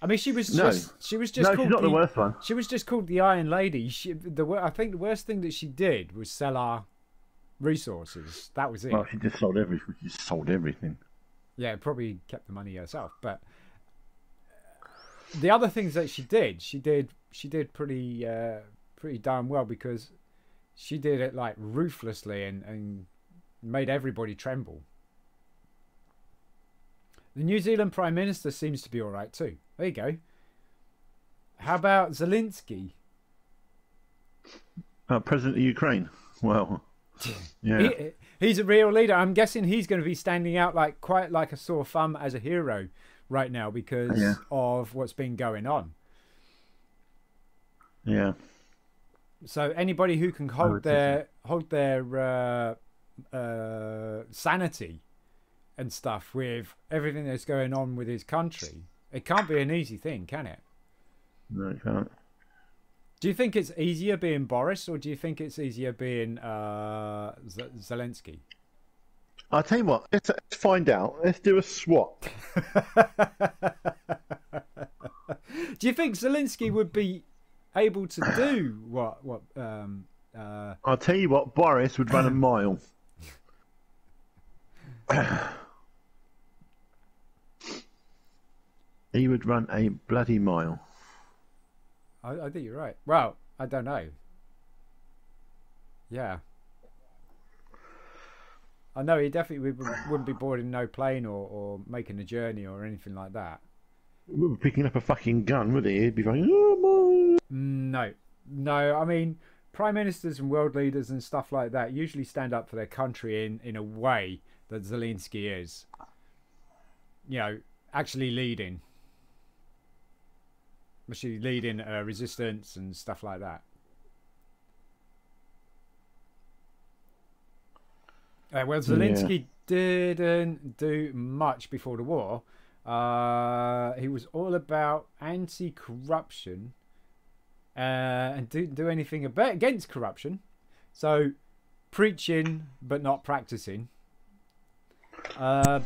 I mean, she was No. just No, called she's not the worst one. She was just called the Iron Lady. I think the worst thing that she did was sell our resources. That was it. Well, she just sold everything. She just sold everything. Yeah, probably kept the money herself. But the other things that she did pretty darn well, because she did it like ruthlessly and made everybody tremble. The New Zealand Prime Minister seems to be all right too. There you go. How about Zelensky? President of Ukraine. Well, yeah. He's a real leader. I'm guessing he's going to be standing out quite like a sore thumb as a hero right now because of what's been going on. Yeah. So anybody who can hold their sanity and stuff with everything that's going on with his country, it can't be an easy thing, can it? No, it can't. Do you think it's easier being Boris, or do you think it's easier being Zelensky? I'll tell you what. Let's find out. Let's do a swap. Do you think Zelensky would be able to do what? I'll tell you what. Boris would run a mile. He would run a bloody mile. I think you're right. Well, I don't know. Yeah. I know he definitely wouldn't be boarding no plane or making a journey or anything like that. We were picking up a fucking gun, would he? He'd be going, oh No, no. I mean, prime ministers and world leaders and stuff like that usually stand up for their country in a way that Zelensky is. You know, actually leading resistance and stuff like that. Well, Zelensky didn't do much before the war. He was all about anti-corruption and didn't do anything against corruption. So, preaching but not practicing. But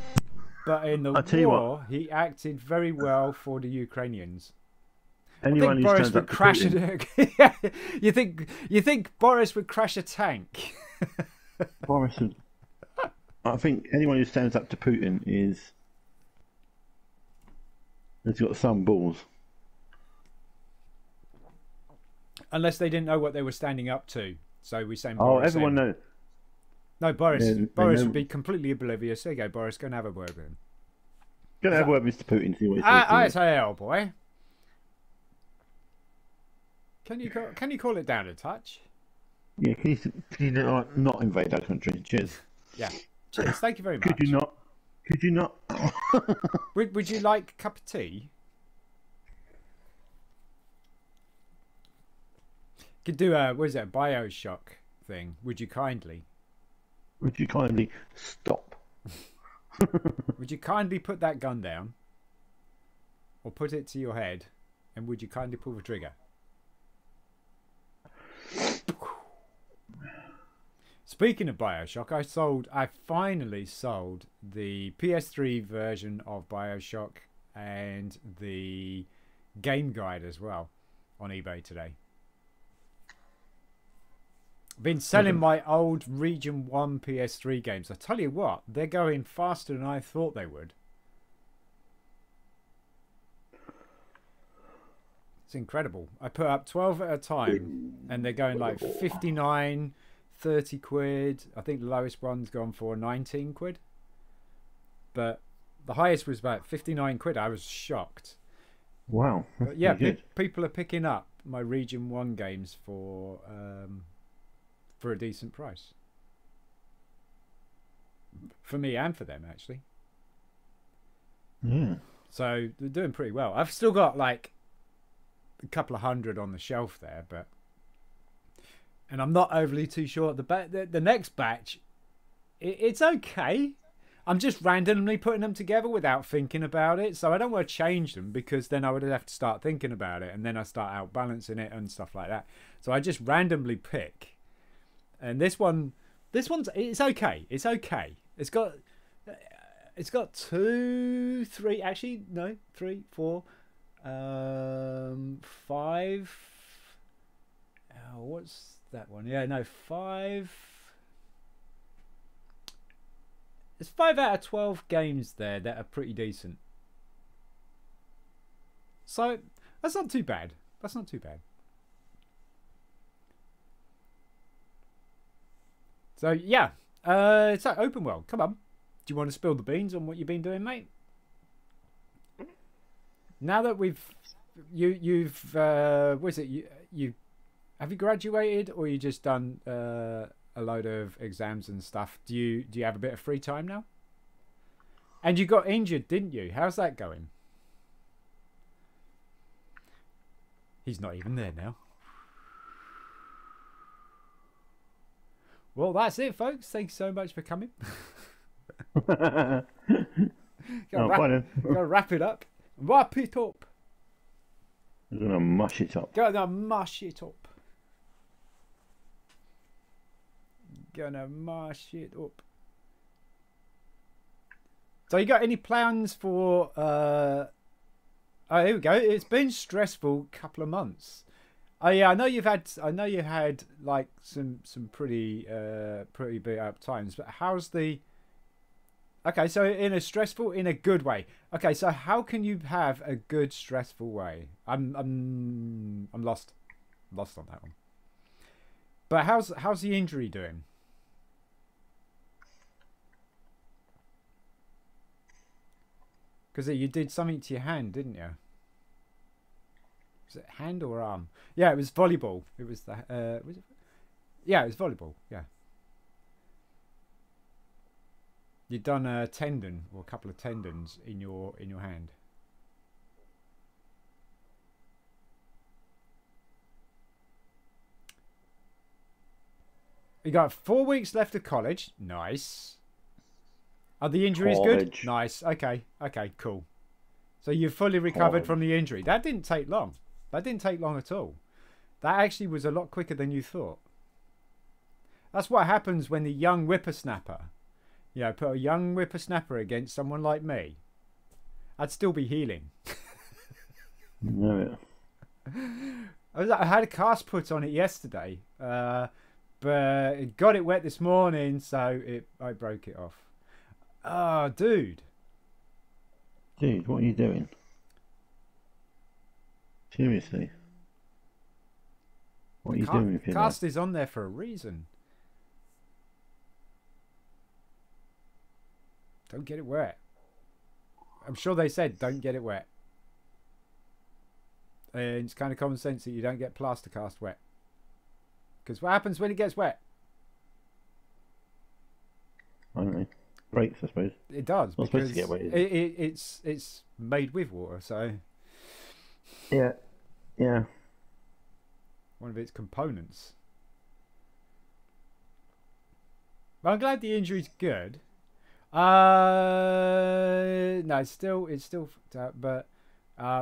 in the war, he acted very well for the Ukrainians. Anyone who Boris stands would up to crash Putin, you think Boris would crash a tank? Boris would, I think anyone who stands up to Putin has got some balls. Unless they didn't know what they were standing up to. So we say Oh, everyone knows. No, Boris. Yeah, Boris know. would be completely oblivious. There you go, Boris. Go and have a word with him. Go and have a word with Mr. Putin. See what he I says. say, oh boy. Can you call it down a touch? Yeah, can you not invade our country? Cheers. Yeah. Cheers. Thank you very much. Could you not? Could you not? Would you like a cup of tea? Could do a BioShock thing. Would you kindly? Would you kindly stop? Would you kindly put that gun down? Or put it to your head? And would you kindly pull the trigger? Speaking of BioShock, I finally sold the PS3 version of BioShock and the game guide as well on eBay today. Been selling my old Region 1 PS3 games. I tell you what, they're going faster than I thought they would. It's incredible. I put up 12 at a time and they're going like 59, 30 quid. I think the lowest one's gone for 19 quid. But the highest was about 59 quid. I was shocked. Wow. But yeah, people are picking up my Region 1 games for a decent price. For me and for them, actually. Yeah. So they're doing pretty well. I've still got like a couple of hundred on the shelf there, and I'm not overly too sure. The next batch, it's okay. I'm just randomly putting them together without thinking about it. So I don't want to change them because then I would have to start thinking about it, and then I start outbalancing it and stuff like that. So I just randomly pick. And this one's it's okay. It's okay. It's got 2, 3, actually no, 3, 4, 5. Oh, what's that one? Yeah, no, 5. There's 5 out of 12 games there that are pretty decent. So that's not too bad. That's not too bad. So yeah, it's like open world. Come on, do you want to spill the beans on what you've been doing, mate? Now that you've what is it? You have you graduated or you just done a load of exams and stuff? Do you have a bit of free time now? And you got injured, didn't you? How's that going? He's not even there now. Well, that's it, folks. Thank you so much for coming. Bye Gotta wrap it up. Wrap it up. I'm gonna mush it up. Gonna mush it up. Gonna mush it up. So you got any plans for oh, here we go. It's been stressful couple of months. Oh yeah, I know you had like some pretty beat up times, but how's the? Okay, so in a good way. Okay, so how can you have a good stressful way? I'm lost on that one. But how's the injury doing? Because you did something to your hand, didn't you? Was it hand or arm? Yeah, it was volleyball. It was the was it? Yeah, it was volleyball. Yeah. You'd done a tendon or a couple of tendons in your hand. You got 4 weeks left of college. Nice. Are the injuries good? Nice. Okay. Okay, cool. So you've fully recovered from the injury. That didn't take long. That didn't take long at all. That actually was a lot quicker than you thought. That's what happens when the young whippersnapper, put a young whippersnapper against someone like me. I'd still be healing. No. I had a cast put on it yesterday, but it got it wet this morning, so I broke it off. Oh, dude. Dude, what are you doing? Seriously? What are you doing with your life? Cast is on there for a reason. Don't get it wet. I'm sure they said don't get it wet. And it's kind of common sense that you don't get plaster cast wet. Because what happens when it gets wet? I don't know. Breaks, I suppose. It does. It's not supposed to get wet. It's made with water, so. Yeah. Yeah. One of its components. But I'm glad the injury's good. No, it's still fucked up, but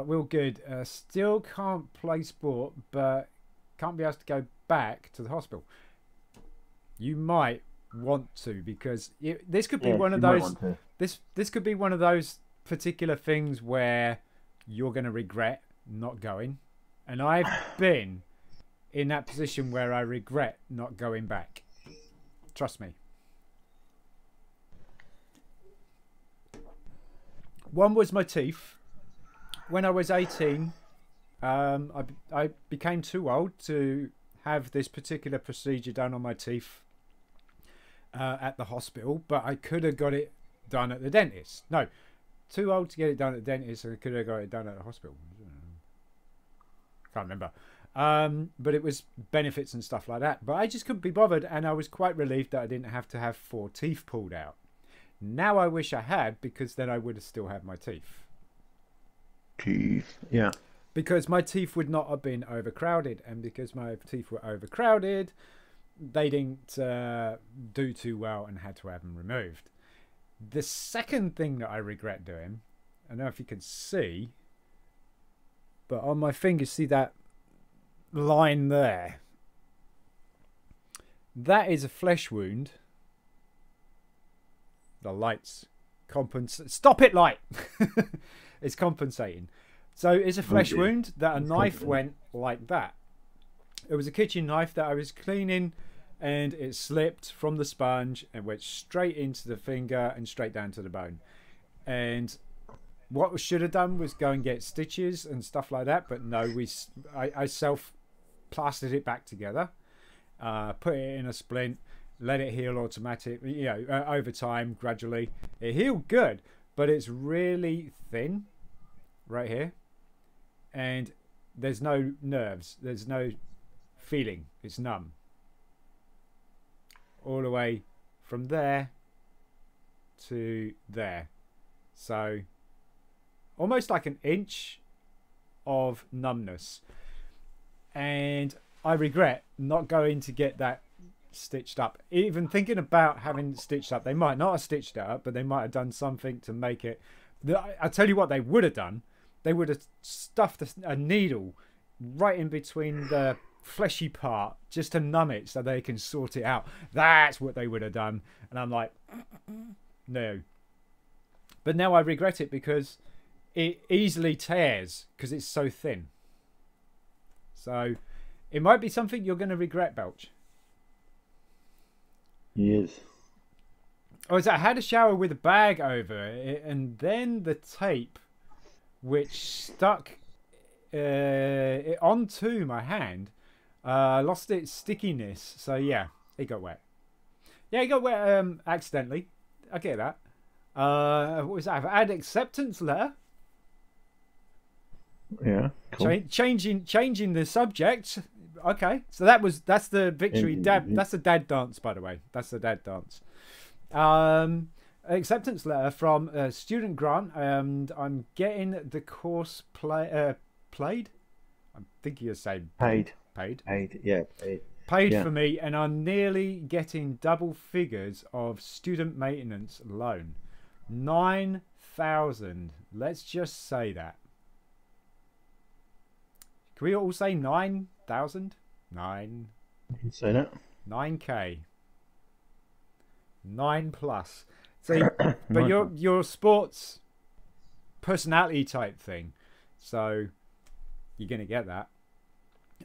real good. Still can't play sport, but can't be asked to go back to the hospital. You might want to, because this could be one of those. This could be one of those particular things where you're going to regret not going, and I've been in that position where I regret not going back. Trust me. One was my teeth. When I was 18, I became too old to have this particular procedure done on my teeth at the hospital, but I could have got it done at the dentist. No, too old to get it done at the dentist, and I could have got it done at the hospital. Can't remember. But it was benefits and stuff like that. But I just couldn't be bothered, and I was quite relieved that I didn't have to have 4 teeth pulled out. Now I wish I had, because then I would have still had my teeth. Teeth, yeah. Because my teeth would not have been overcrowded, and because my teeth were overcrowded, they didn't do too well and had to have them removed. The second thing that I regret doing, I don't know if you can see, but on my finger, see that line there? That is a flesh wound. The light's stop it, light! It's compensating. So it's a flesh wound that a knife went like that. It was a kitchen knife that I was cleaning, and it slipped from the sponge and went straight into the finger and straight down to the bone. And what we should have done was go and get stitches and stuff like that, but no, I self-plastered it back together, put it in a splint, let it heal automatically, over time, gradually. It healed good, but it's really thin right here, and there's no nerves, there's no feeling, it's numb. All the way from there to there. So almost like an inch of numbness. And I regret not going to get that stitched up. Even thinking about having it stitched up, they might not have stitched it up, but they might have done something to make it. I tell you what they would have done. They would have stuffed a needle right in between the fleshy part just to numb it so they can sort it out. That's what they would have done. And I'm like, no. But now I regret it because it easily tears because it's so thin. So it might be something you're going to regret, Belch. Yes. Oh, I had a shower with a bag over it, and then the tape, which stuck it onto my hand, lost its stickiness. So yeah, it got wet. Yeah, it got wet accidentally. I get that. What was that? I've had acceptance letter. Yeah. Cool. Changing the subject. Okay, so that's the victory dad. That's the dad dance, by the way. That's the dad dance. Acceptance letter from student grant, and I'm getting the course played. I think you're saying Paid. Yeah, paid Yeah. for me, and I'm nearly getting double figures of student maintenance loan. 9,000. Let's just say that. Can we all say 9,000? 9. You can say that. 9K. 9 plus. So, but you're a sports personality type thing, so you're gonna get that.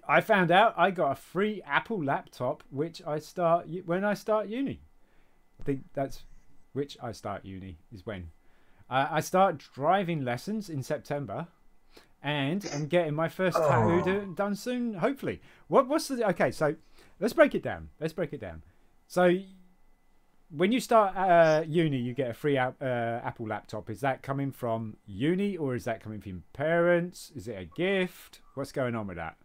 I found out I got a free Apple laptop, which I start when I start uni. I think that's which I start uni is when I start driving lessons in September, and I'm getting my first tattoo done soon. Hopefully, what's the okay? So let's break it down. So when you start uni, you get a free Apple laptop. Is that coming from uni, or is that coming from parents? Is it a gift? What's going on with that?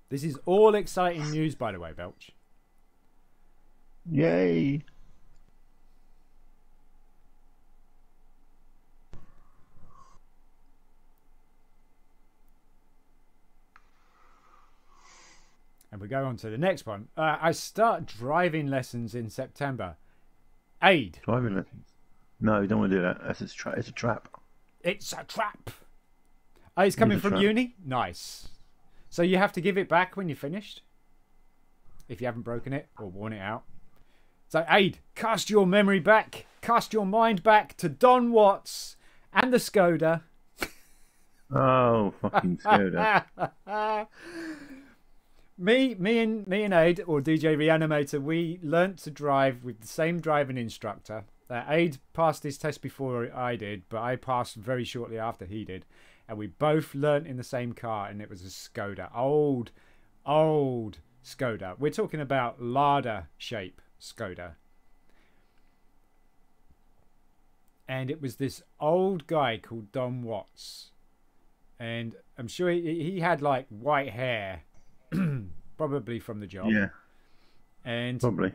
This is all exciting news, by the way, Belch. Yay! And we go on to the next one. I start driving lessons in September. Aid. Driving lessons. No, you don't want to do that. It's a trap. It's a trap. Oh, it's coming from uni? Nice. So you have to give it back when you're finished? If you haven't broken it or worn it out. So, Aid, cast your memory back. Cast your mind back to Don Watts and the Skoda. Oh, fucking Skoda. Me and Aid, or Djreanimator, we learnt to drive with the same driving instructor. Aid passed his test before I did, but I passed very shortly after he did. And we both learnt in the same car, and it was a Skoda. Old Skoda. We're talking about Lada shape Skoda. And it was this old guy called Don Watts. And I'm sure he had like white hair. Probably from the job. Yeah. And probably.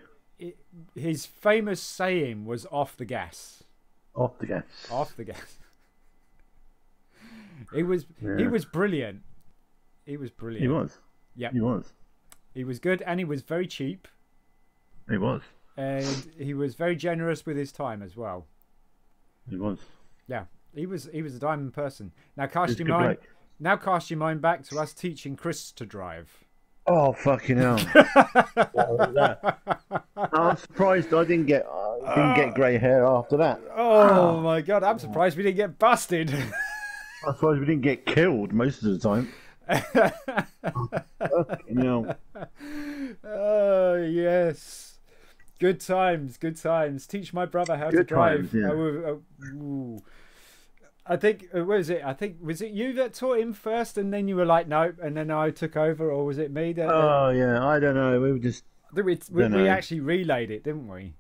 His famous saying was off the gas. Off the gas. Off the gas. He was brilliant. He was brilliant. He was. Yeah. He was. He was good, and he was very cheap. He was. And he was very generous with his time as well. He was. Yeah. He was a diamond person. Now cast your mind back to us teaching Chris to drive. Oh fucking hell. I'm surprised I didn't get grey hair after that. Oh my god, I'm surprised we didn't get busted. I'm surprised we didn't get killed most of the time. Fucking hell. Oh yes. Good times. Teach my brother how to drive. Yeah. I think was it you that taught him first, and then you were like no, and then I took over, or was it me? Oh yeah, I don't know. We were just. We actually relayed it, didn't we?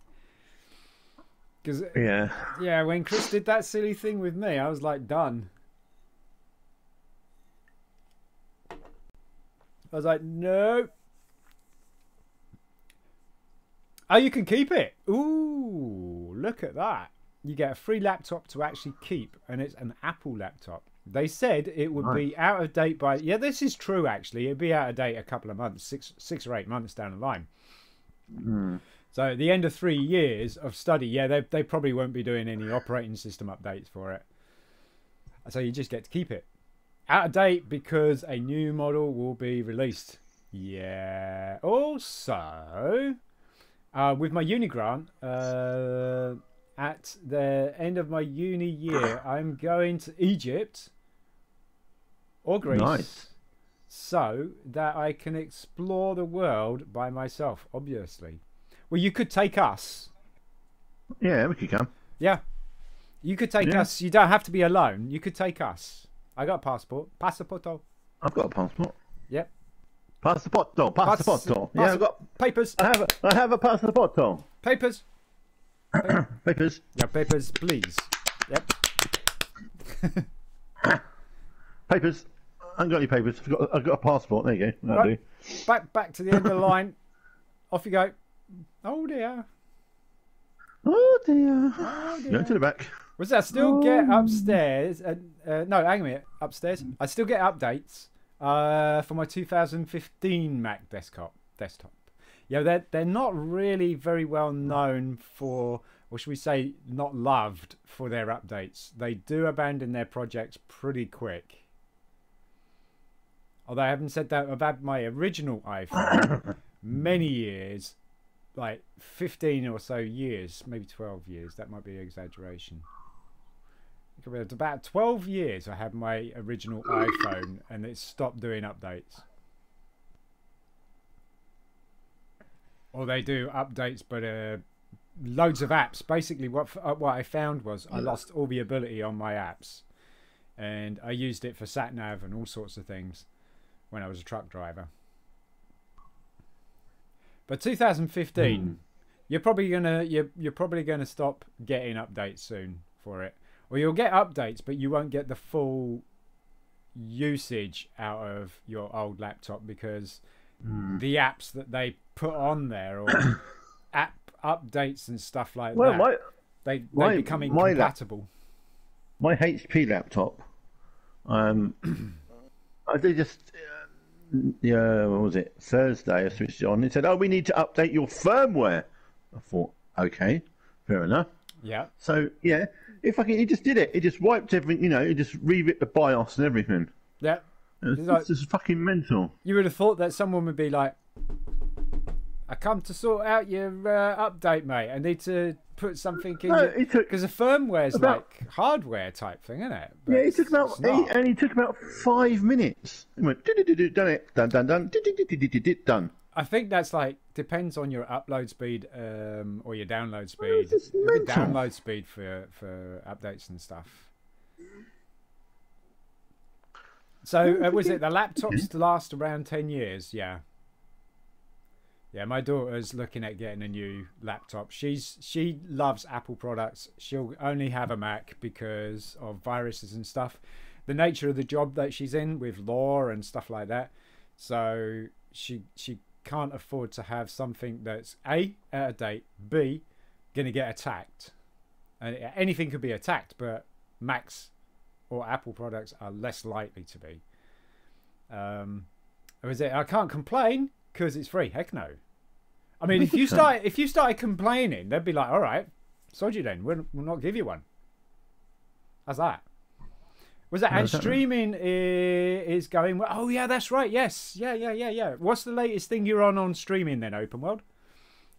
Because yeah, when Chris did that silly thing with me, I was like done. I was like no. Oh, you can keep it. Ooh, look at that. You get a free laptop to actually keep, and it's an Apple laptop. They said it would be out of date by... Yeah, this is true, actually. It'd be out of date a couple of months, six or 8 months down the line. So at the end of 3 years of study, yeah, they probably won't be doing any operating system updates for it. So you just get to keep it. Out of date because a new model will be released. Yeah. Also, with my uni grant... at the end of my uni year, I'm going to Egypt or Greece, so that I can explore the world by myself, obviously. Well, you could take us. Yeah, we could come. Yeah. You could take us. You don't have to be alone. You could take us. I got a passport. Passaporto. I've got a passport. Yep. Passaporto. Yeah, I've got papers. I have a passaporto. Papers. Papers. Yeah, papers, please. Yep. Papers. I haven't got any papers. I've got a passport. There you go. That'll Right. do. Back to the end of the line. Off you go. Oh dear. Oh dear. Oh dear. Go to the back. Was that still get upstairs? No, hang on a minute. Upstairs. I still get updates for my 2015 Mac desktop. Yeah, they're not really very well known for, or should we say, not loved for their updates. They do abandon their projects pretty quick. Although I haven't said that, I've had my original iPhone many years, like 15 or so years, maybe 12 years. That might be an exaggeration. It's about 12 years I had my original iPhone and it stopped doing updates. Or they do updates, but loads of apps. Basically, what I found was I lost all the ability on my apps. And I used it for sat-nav and all sorts of things when I was a truck driver. But 2015, you're probably gonna stop getting updates soon for it, or you'll get updates, but you won't get the full usage out of your old laptop because the apps that they put on there or app updates and stuff like that, they become incompatible. My HP laptop, they just. Yeah, what was it? Thursday, I switched it on. It said, "Oh, we need to update your firmware." I thought, okay, fair enough. Yeah. So yeah, he just did it. It just wiped everything. It just re-ripped the BIOS and everything. Yeah. It's just fucking mental. You would have thought that someone would be like, "I come to sort out your update, mate. I need to put something in." Because a firmware's like hardware type thing, isn't it? But yeah, it took about 5 minutes. He went, done it, done, done. I think that's like depends on your upload speed or your download speed. It's mental. Download speed for updates and stuff. So was it the laptops last around 10 years? Yeah. Yeah, my daughter's looking at getting a new laptop. She loves Apple products. She'll only have a Mac because of viruses and stuff. The nature of the job that she's in with law and stuff like that. So she can't afford to have something that's A, out of date, B, going to get attacked. And anything could be attacked, but Macs or Apple products are less likely to be. I can't complain because it's free. Heck no. I mean, if you started complaining, they'd be like, "All right, sod you then. We'll not give you one." How's that? Was that? And streaming is going well. Oh yeah, that's right. Yes, yeah. What's the latest thing you're on streaming then? Open World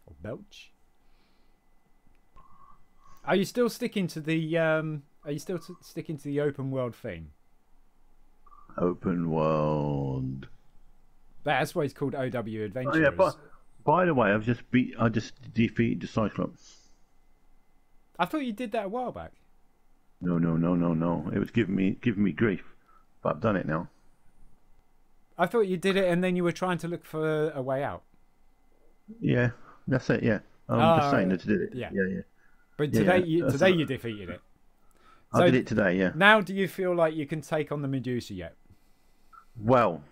or Belch? Are you still sticking to the Open World theme? Open World. That's why it's called OW Adventures. Oh, yeah, but by the way, I just defeated the Cyclops. I thought you did that a while back. No. It was giving me grief, but I've done it now. I thought you did it and then you were trying to look for a way out. Yeah, that's it. Yeah, I'm just saying that I did it. Yeah. But today you defeated it. So I did it today. Yeah. Now, do you feel like you can take on the Medusa yet? Well,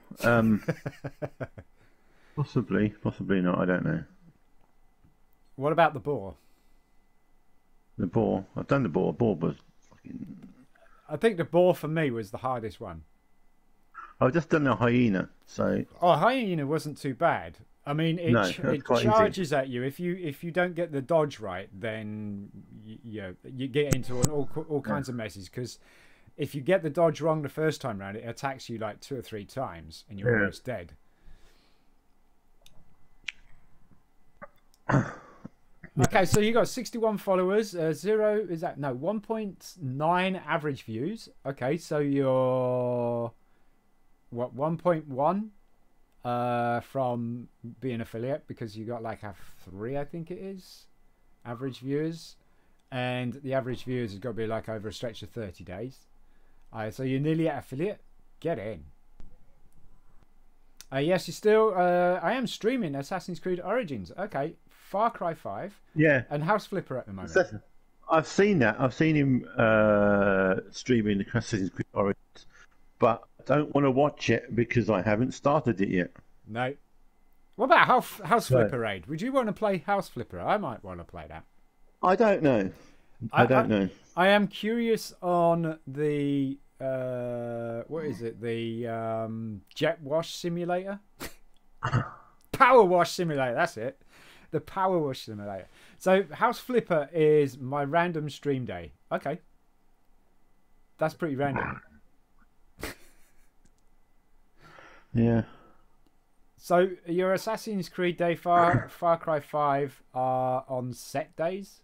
possibly not. I don't know. What about the boar? The boar. I've done the boar. Boar was fucking. I think the boar for me was the hardest one. I've just done the hyena. So. Oh, hyena wasn't too bad. I mean, it charges at you. If you don't get the dodge right, then you get into all kinds of messes. Because if you get the dodge wrong the first time round, it attacks you like 2 or 3 times, and you're almost dead. Okay, so you got 61 followers, 1.9 average views. Okay, so you're what 1.1 from being affiliate, because you got like 3, I think it is, average viewers, and the average viewers has got to be like over a stretch of 30 days. So you're nearly at affiliate. Get in. Yes, you still. I am streaming Assassin's Creed Origins. Okay, Far Cry 5. Yeah. And House Flipper at the moment. I've seen that. I've seen him streaming the Assassin's Creed Origins, but I don't want to watch it because I haven't started it yet. No. What about House No. Flipper Raid? Would you want to play House Flipper? I might want to play that. I don't know. I don't know. I am curious on the what is it? The jet wash simulator, power wash simulator. That's it. The power wash simulator. So House Flipper is my random stream day. Okay, that's pretty random. Yeah. So your Assassin's Creed Day, Far Cry 5 are on set days.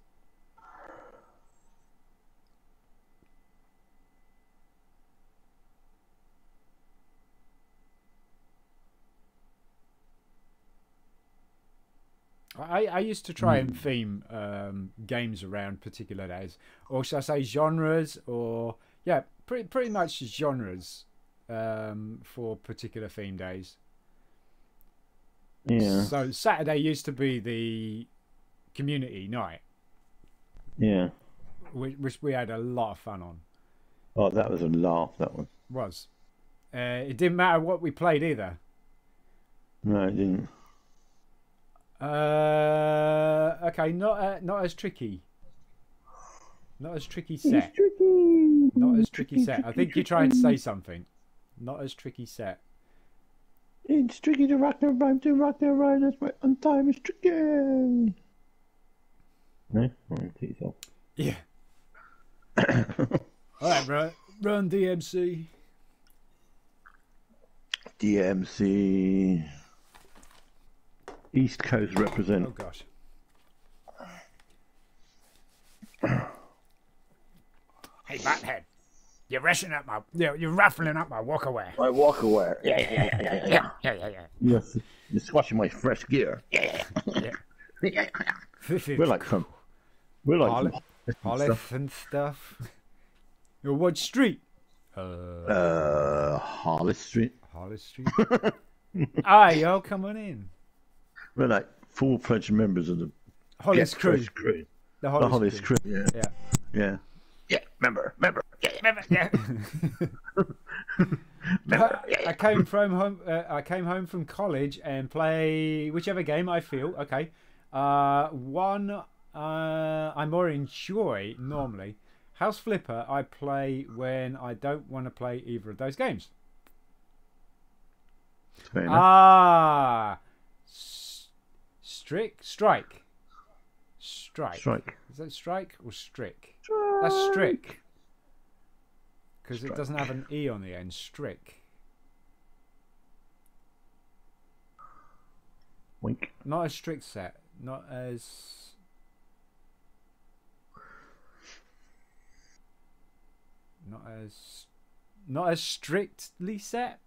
I used to try and theme games around particular days, or should I say genres, or yeah, pretty much genres for particular theme days. Yeah. So Saturday used to be the community night, Yeah. which we had a lot of fun on. Oh, that was a laugh. That one. Was it didn't matter what we played either. No, it didn't. Okay, not as tricky. Not as tricky set. It's tricky. Not as tricky set. I think you're trying to say something. Not as tricky set. It's tricky to rock the rhyme, to rock the rhyme. That's why on time is tricky. No, please off. Yeah. All right, bro. Run DMC. DMC. East Coast represent. Oh gosh. Hey, Bathead. You're rushing up my. You're ruffling up my walkaway. I walk away. Yeah. Yes, you're squashing my fresh gear. We're like some. We're like Olive and stuff. Your what street? Hollis Street. Hollis Street. Ah, yo, come on in. We're like full-fledged members of the Hollis crew. The Hollis crew. Yeah. Yeah. Yeah. Yeah. Member. Yeah. I came home. I came home from college and play whichever game I feel. Okay. One I more enjoy normally. House Flipper I play when I don't want to play either of those games. Fair enough. Ah, strike. Is that strike or strick? That's strick. Because it doesn't have an E on the end. Strick. Wink. Not as strict set. Not as strictly set.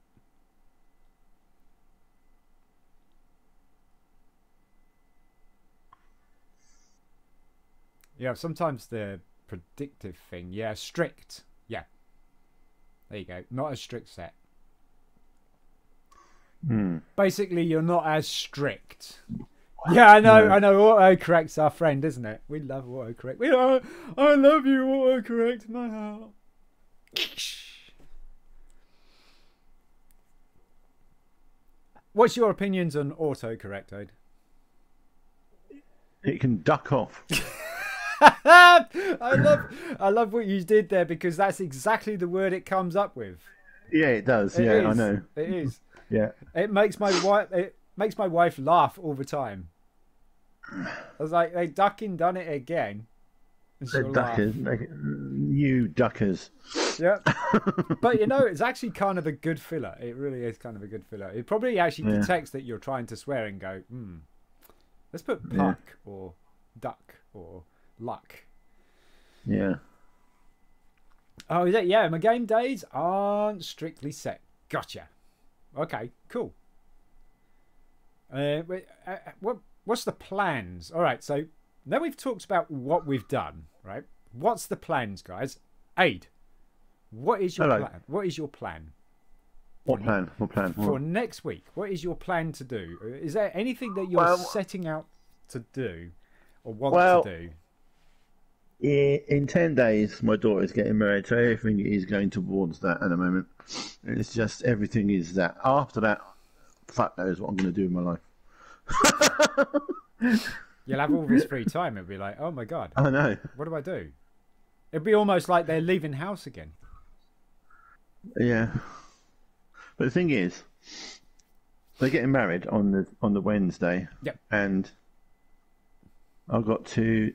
Yeah, sometimes the predictive thing. Yeah, strict. Yeah. There you go. Not as strict set. Basically, you're not as strict. Yeah, I know. Autocorrect's our friend, isn't it? We love autocorrect. I love you, autocorrect. My heart. What's your opinions on autocorrect, Ode? It can duck off. I love what you did there, because that's exactly the word it comes up with. Yeah, it does. It I is. know. It is. Yeah. It makes my wife laugh all the time. I was like, they ducking done it again. The duckers. You duckers. Yeah. But it's actually kind of a good filler. It really is kind of a good filler. It probably actually detects that you're trying to swear and go, let's put puck or duck or luck. Yeah. Oh, is it? Yeah, my game days aren't strictly set. Gotcha. Okay, cool. What's the plans? All right, so now we've talked about what we've done, right? What's the plans, guys? Aid, what is your plan? What is your plan? What plan? For next week? What is your plan to do? Is there anything that you're setting out to do or want to do? In 10 days, my daughter is getting married, so everything is going towards that at the moment. It's just everything is that. After that, fuck knows what I'm going to do in my life. You'll have all this free time. It'll be like, oh my god, I know. what do I do? It'd be almost like they're leaving house again. Yeah. But the thing is, they're getting married on the Wednesday. Yep. And I've got to,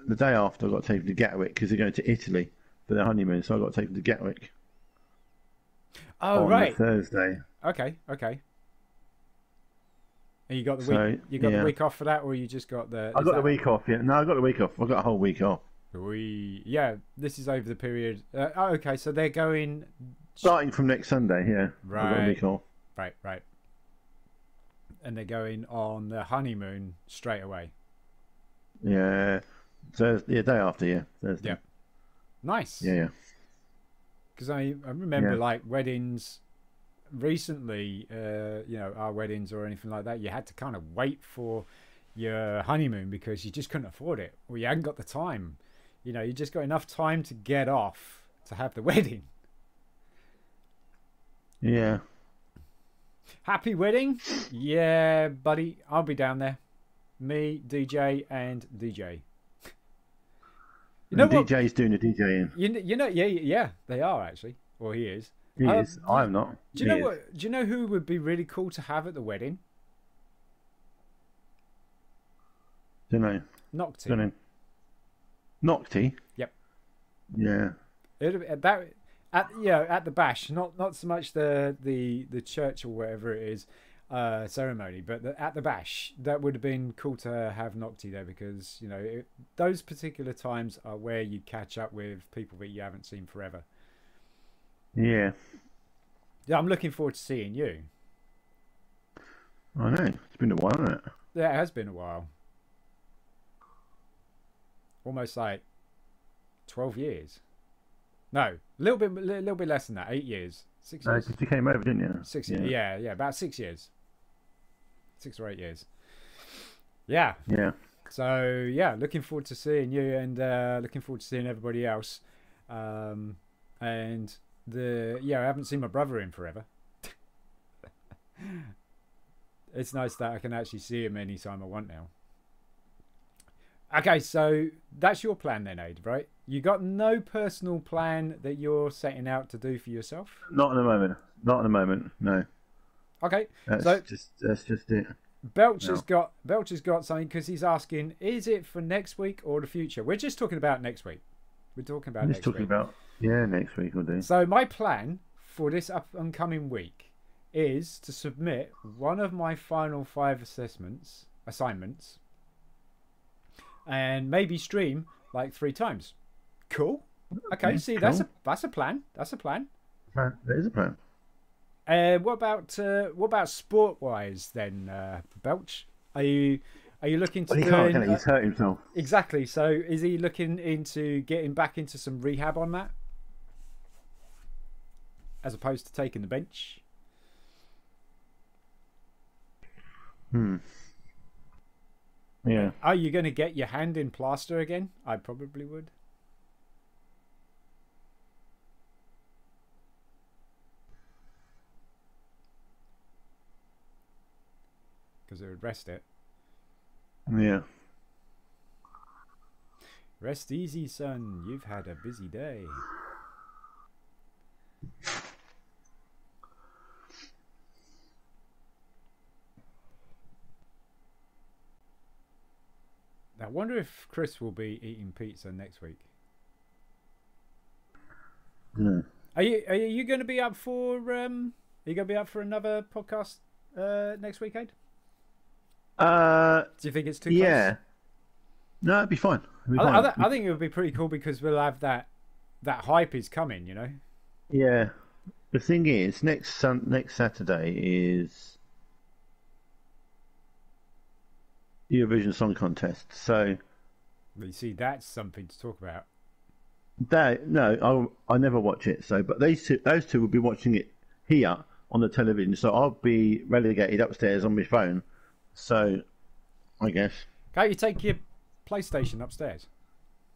the day after, I've got to take them to Gatwick because they're going to Italy for their honeymoon. So I've got to take them to Gatwick. Oh, on right. the Thursday. Okay. And you got the week. The week off for that, or you just got the? I got the week off. Yeah, no, I got the week off. I got a whole week off. This is over the period. Okay, so they're going starting from next Sunday. Yeah, right. I got a week off. Right. And they're going on the honeymoon straight away. Yeah, Thursday, day after. Yeah, Thursday. Yeah, nice. Yeah. Because I remember like weddings. Recently, our weddings or anything like that, you had to kind of wait for your honeymoon because you just couldn't afford it, or you hadn't got the time. You just got enough time to get off to have the wedding. Yeah. Happy wedding? Yeah, buddy. I'll be down there. Me, DJ, and DJ. DJ's doing the DJing. Yeah, they are actually. Well, he is. He is. I'm not. Do you know what? Do you know who would be really cool to have at the wedding? Don't know. Nocty. Nocty. Yep. Yeah. At the bash, not so much the church or whatever it is ceremony, but at the bash, that would have been cool to have Nocty there because those particular times are where you catch up with people that you haven't seen forever. Yeah. Yeah, I'm looking forward to seeing you. I know. It's been a while, hasn't it? Yeah, it has been a while. Almost like 12 years. No, a little bit less than that. 8 years. 6 years. Because you came over, didn't you? 6 years. Yeah, about 6 years. 6 or 8 years. Yeah. Yeah. So yeah, looking forward to seeing you and looking forward to seeing everybody else. And I haven't seen my brother in forever. It's nice that I can actually see him anytime I want now. Okay, so that's your plan then, Aid, right? You got no personal plan that you're setting out to do for yourself? Not at the moment. No. Okay. That's just it. Belch has got something because he's asking, is it for next week or the future? We're just talking about next week. Next week. Next week will do. So my plan for this upcoming week is to submit one of my final 5 assignments, and maybe stream like 3 times. Cool. Okay, see, cool. That's a plan. That is a plan. What about sport wise then, Belch? Are you looking to? He can't, can he? He's hurt himself. Exactly. So is he looking into getting back into some rehab on that, as opposed to taking the bench? Yeah. Are you going to get your hand in plaster again? I probably would. Because it would rest it. Yeah. Rest easy, son. You've had a busy day. I wonder if Chris will be eating pizza next week. Yeah. Are you going to be up for another podcast next week, Ed? Do you think it's too close? Yeah. No, it'd be fine. I think it would be pretty cool because we'll have that hype is coming, Yeah. The thing is, next Saturday is Eurovision Song Contest. So you see, that's something to talk about. I never watch it. So, but those two will be watching it here on the television. So I'll be relegated upstairs on my phone. So, I guess. Can't you take your PlayStation upstairs?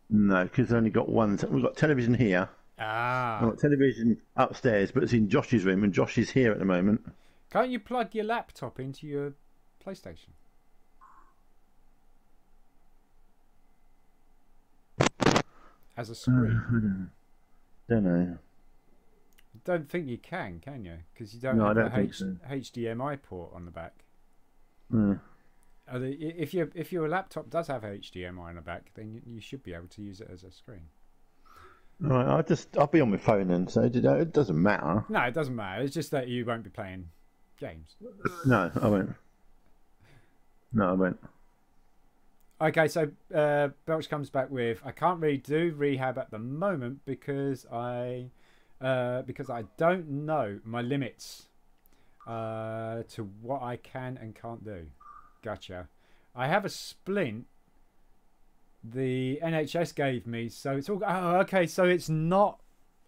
No, because only got one. We've got television here. Ah. I've got television upstairs, but it's in Josh's room, and Josh is here at the moment. Can't you plug your laptop into your PlayStation? As a screen? Don't know. I don't think you can you? Because you don't No, have I a don't think so. HDMI port on the back. Mm. If your laptop does have HDMI on the back, then you should be able to use it as a screen. Right, I'll be on my phone then, so it doesn't matter. No, it doesn't matter. It's just that you won't be playing games. No, I won't. No, I won't. Okay, so Belch comes back with, I can't really do rehab at the moment because I don't know my limits to what I can and can't do. Gotcha. I have a splint the NHS gave me, so it's all. Oh, okay, so it's not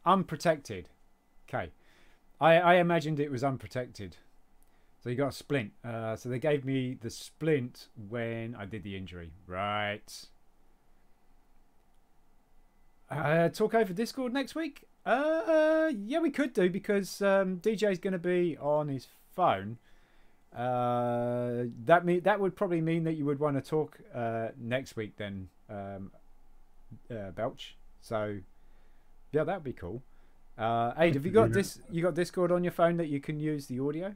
unprotected. Okay, I imagined it was unprotected. So you got a splint. So they gave me the splint when I did the injury. Right. Talk over Discord next week? Yeah, we could do, because DJ's going to be on his phone. That would probably mean that you would want to talk next week then, Belch. So yeah, that'd be cool. Aid, have you got You got Discord on your phone that you can use the audio?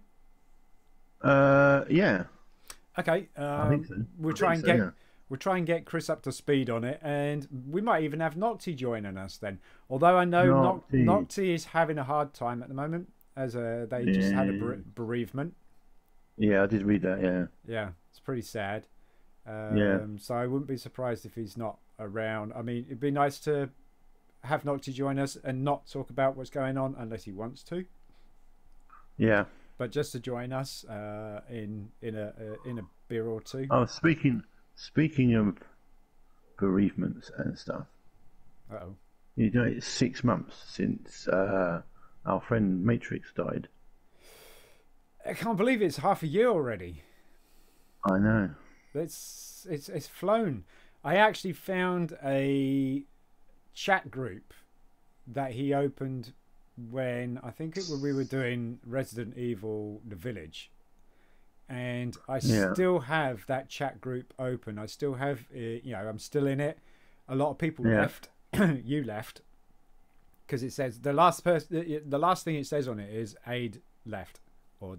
Yeah. Okay. I think so. We'll try and get Chris up to speed on it, and we might even have Nocti joining us then. Although I know Nocti is having a hard time at the moment, as they just had a bereavement. Yeah, I did read that. Yeah. Yeah, it's pretty sad. Yeah. So I wouldn't be surprised if he's not around. I mean, it'd be nice to have Nocti join us and not talk about what's going on unless he wants to. Yeah. But just to join us in a beer or two. Oh, speaking of bereavements and stuff. Uh-oh. You know, it's 6 months since our friend Matrix died. I can't believe it's half a year already. I know. It's flown. I actually found a chat group that he opened when I think we were doing Resident Evil The Village, and I still have that chat group open. I still have, I'm still in it. A lot of people left. You left, because it says the last thing it says on it is Aid left, or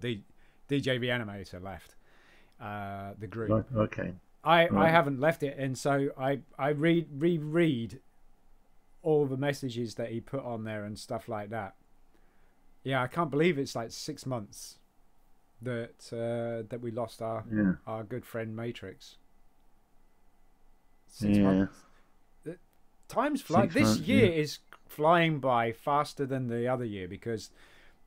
Djreanimator left the group. Right, okay. I haven't left it, and so I reread all the messages that he put on there and stuff like that. Yeah, I can't believe it's like 6 months that we lost our good friend Matrix. 6 months. Time's flying. This year is flying by faster than the other year, because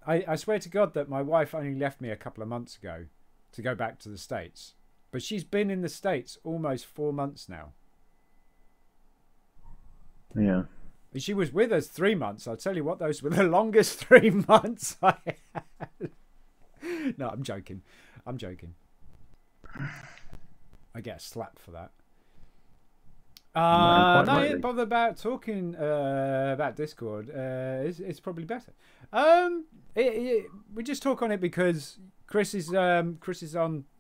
I swear to God that my wife only left me a couple of months ago to go back to the States. But she's been in the States almost 4 months now. Yeah. She was with us 3 months. I'll tell you what, those were the longest 3 months I had. No, I'm joking. I get a slap for that. No, bother about talking about Discord. It's probably better. We just talk on it because Chris is on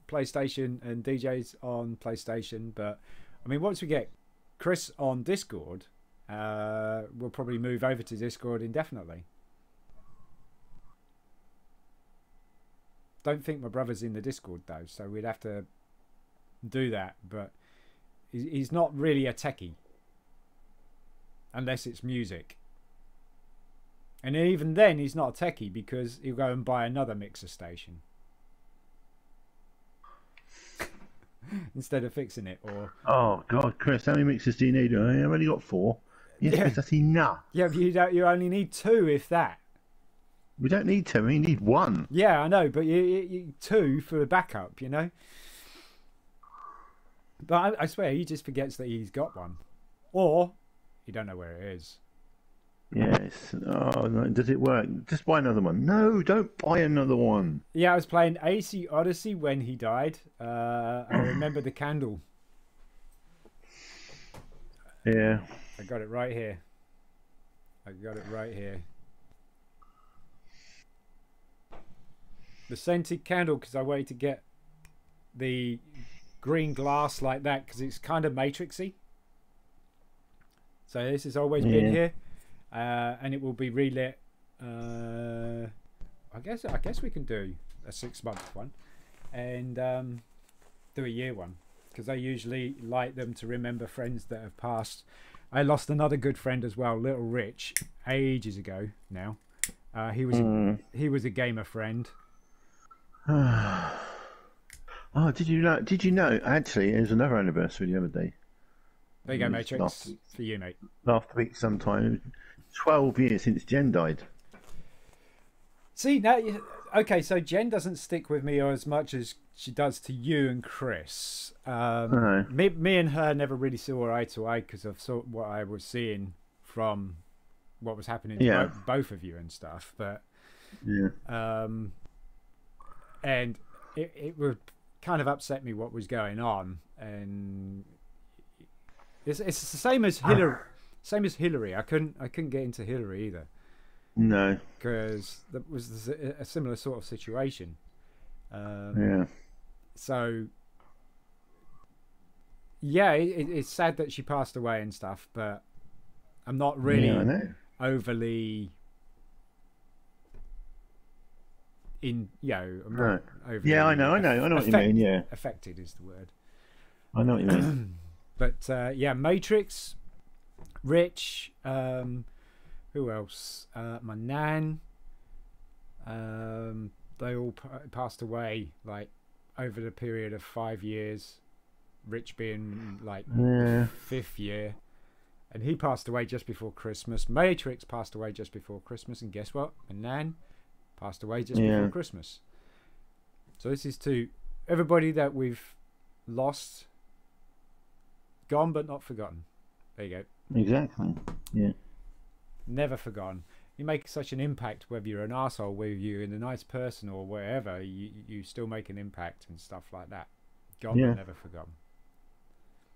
PlayStation and DJ's on PlayStation. But I mean, once we get Chris on Discord, we'll probably move over to Discord indefinitely. Don't think my brother's in the Discord though, so we'd have to do that. But he's not really a techie unless it's music, and even then he's not a techie because he'll go and buy another mixer station instead of fixing it. Or oh God, Chris, how many mixers do you need? I've only got 4. Yes, Chris, that's enough. Yeah, but you only need 2, if that. We don't need 2. We need 1. Yeah, I know, but you 2 for a backup, you know. But I swear, he just forgets that he's got one, or you don't know where it is. Yes. Oh no, does it work? Just buy another one. No, don't buy another one. Yeah, I was playing AC Odyssey when he died. I remember the candle. Yeah. I got it right here. I got it right here. The scented candle, because I waited to get the green glass like that, because it's kind of matrixy. So this has always been here, and it will be relit. I guess we can do a 6-month one, and do a year one, because I usually like them to remember friends that have passed. I lost another good friend as well, Little Rich, ages ago now. He was a gamer friend. Oh, did you know? Actually, it was another anniversary the other day. There you go, Matrix, for you, mate. Last week sometime. 12 years since Jen died. See, now, okay, so Jen doesn't stick with me as much as she does to you and Chris. Me and her never really saw eye to eye because of what I was seeing from what was happening to both of you and stuff. But and it would kind of upset me what was going on, and it's the same as Hillary. Same as Hillary. I couldn't get into Hillary either. No, because that was a similar sort of situation. So yeah, it's sad that she passed away and stuff, but I'm not really overly I'm not overly I know what you mean. Yeah, affected is the word. I know what you mean. But Matrix, Rich, who else? My nan. They all passed away like over the period of 5 years. Rich being like 5th year, and he passed away just before Christmas. Matrix passed away just before Christmas, and guess what? My nan passed away just before Christmas. So this is to everybody that we've lost, gone but not forgotten. There you go. Exactly. Yeah. Never forgotten. You make such an impact, whether you're an arsehole, whether you're a nice person or wherever, you still make an impact and stuff like that. Gone but never forgotten.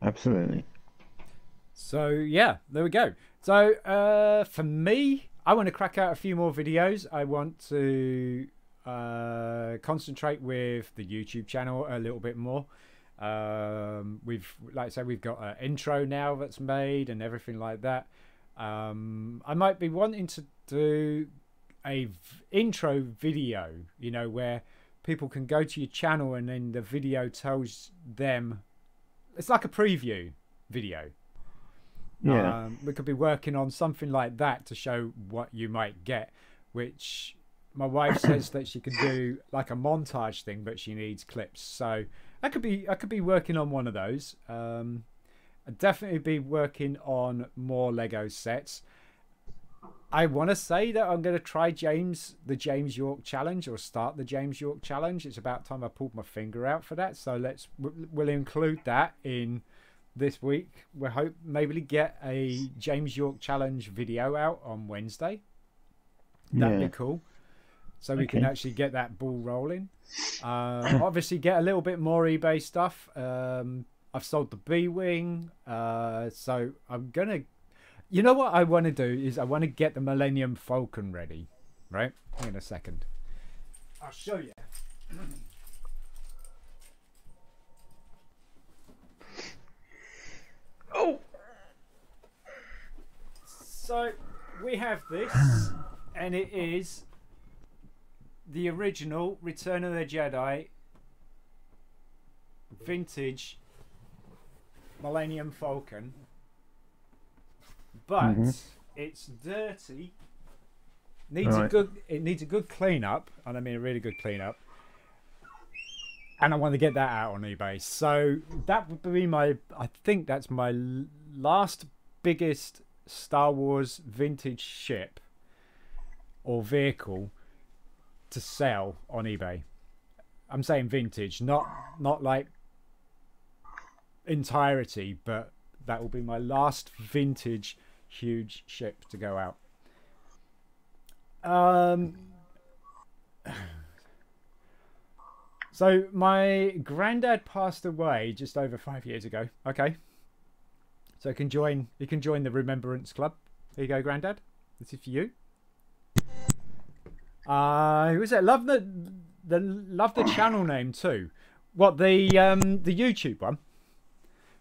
Absolutely. So yeah, there we go. So for me, I want to crack out a few more videos. I want to concentrate with the YouTube channel a little bit more. Like I say, we've got an intro now that's made and everything like that. I might be wanting to do a intro video, where people can go to your channel and then the video tells them, it's like a preview video. We could be working on something like that to show what you might get, which my wife says that she can do like a montage thing, but she needs clips. So I could be working on one of those. I'd definitely be working on more Lego sets. I want to say that I'm going to try the James York challenge, or start the James York challenge. It's about time I pulled my finger out for that. So we'll include that in this week. We'll hope maybe get a James York challenge video out on Wednesday. That'd be cool. So we can actually get that ball rolling. Obviously get a little bit more eBay stuff. I've sold the B-Wing. So I'm going to... You know what I want to do is I want to get the Millennium Falcon ready. Right? Hang on a second. I'll show you. Oh! So we have this, and it is the original Return of the Jedi vintage Millennium Falcon, but it's dirty. It needs a good clean up, and I mean a really good clean up. And I want to get that out on eBay. So that would be I think that's my last biggest Star Wars vintage ship or vehicle to sell on eBay. I'm saying vintage, not like entirety, but that will be my last vintage huge ship to go out. So my granddad passed away just over 5 years ago. Okay, So you can join the Remembrance Club. Here you go, Grandad. This is for you. Who was it? Love the channel name too. What, the YouTube one?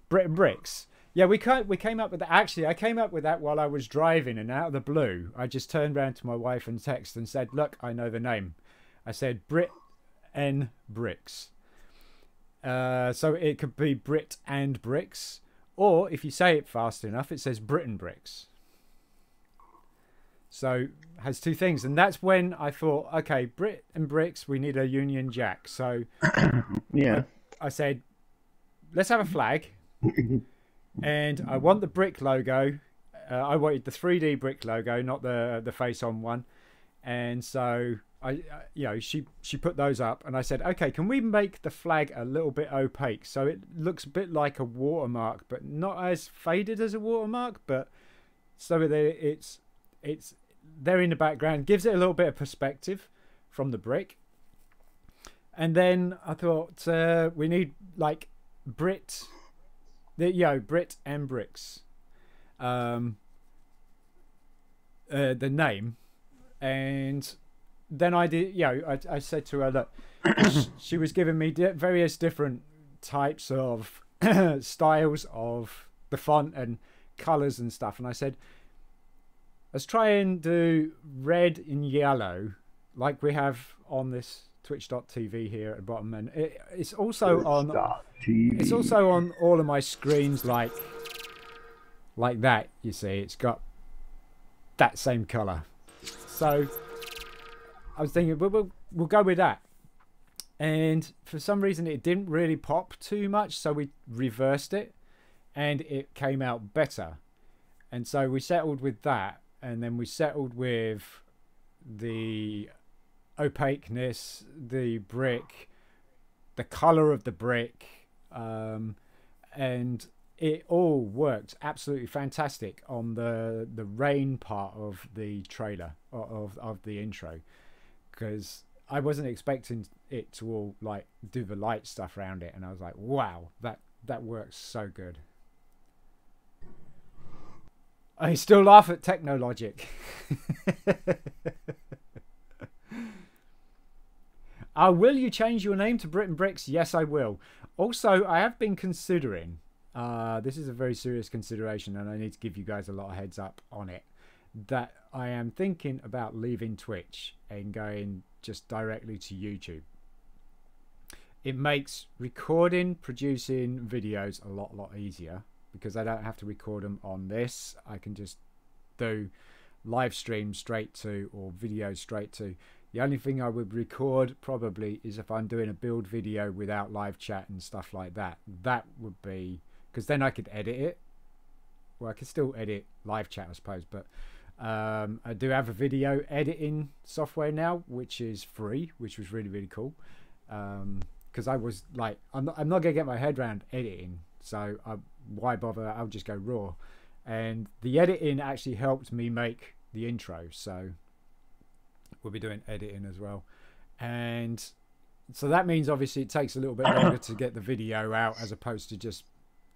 BRIT'N Bricks. Yeah, we came up with that. Actually, I came up with that while I was driving, and out of the blue, I just turned around to my wife and texted and said, "Look, I know the name." I said BRIT'N Bricks. So it could be Brit and Bricks, or if you say it fast enough, it says BRIT'N Bricks. So has two things, and that's when I thought, okay, BRIT'N Bricks, we need a Union Jack. So yeah, I said, let's have a flag, and I want the brick logo. I wanted the 3D brick logo, not the face on one, and so she put those up, and I said, okay, can we make the flag a little bit opaque so it looks a bit like a watermark, but not as faded as a watermark, but so that it's there in the background, gives it a little bit of perspective from the brick. And then I thought we need like BRIT'N Bricks, the name, and then I did. I said to her that she was giving me various different types of styles of the font and colors and stuff, and I said, let's try and do red and yellow like we have on this twitch.tv here at the bottom, and it's also on all of my screens like that. You see, it's got that same color. So I was thinking we'll go with that, and for some reason it didn't really pop too much, so we reversed it and it came out better, and so we settled with that. And then we settled with the opaqueness, the brick, the color of the brick, and it all worked absolutely fantastic on the rain part of the trailer of the intro, because I wasn't expecting it to all like do the light stuff around it, and I was like, wow, that works so good. I still laugh at Technologic. Will you change your name to BRIT'N Bricks? Yes, I will. Also, I have been considering, this is a very serious consideration, and I need to give you guys a lot of heads up on it, that I am thinking about leaving Twitch and going just directly to YouTube. It makes recording, producing videos a lot easier, because I don't have to record them on this. I can just do live stream straight to, or video straight to. The only thing I would record probably is if I'm doing a build video without live chat and stuff like that. That would be, because then I could edit it. Well, I could still edit live chat, I suppose, but I do have a video editing software now, which is free, which was really cool. Because I was like, I'm not going to get my head around editing, so why bother? I'll just go raw. And the editing actually helped me make the intro, so we'll be doing editing as well. And so that means obviously it takes a little bit longer to get the video out, as opposed to just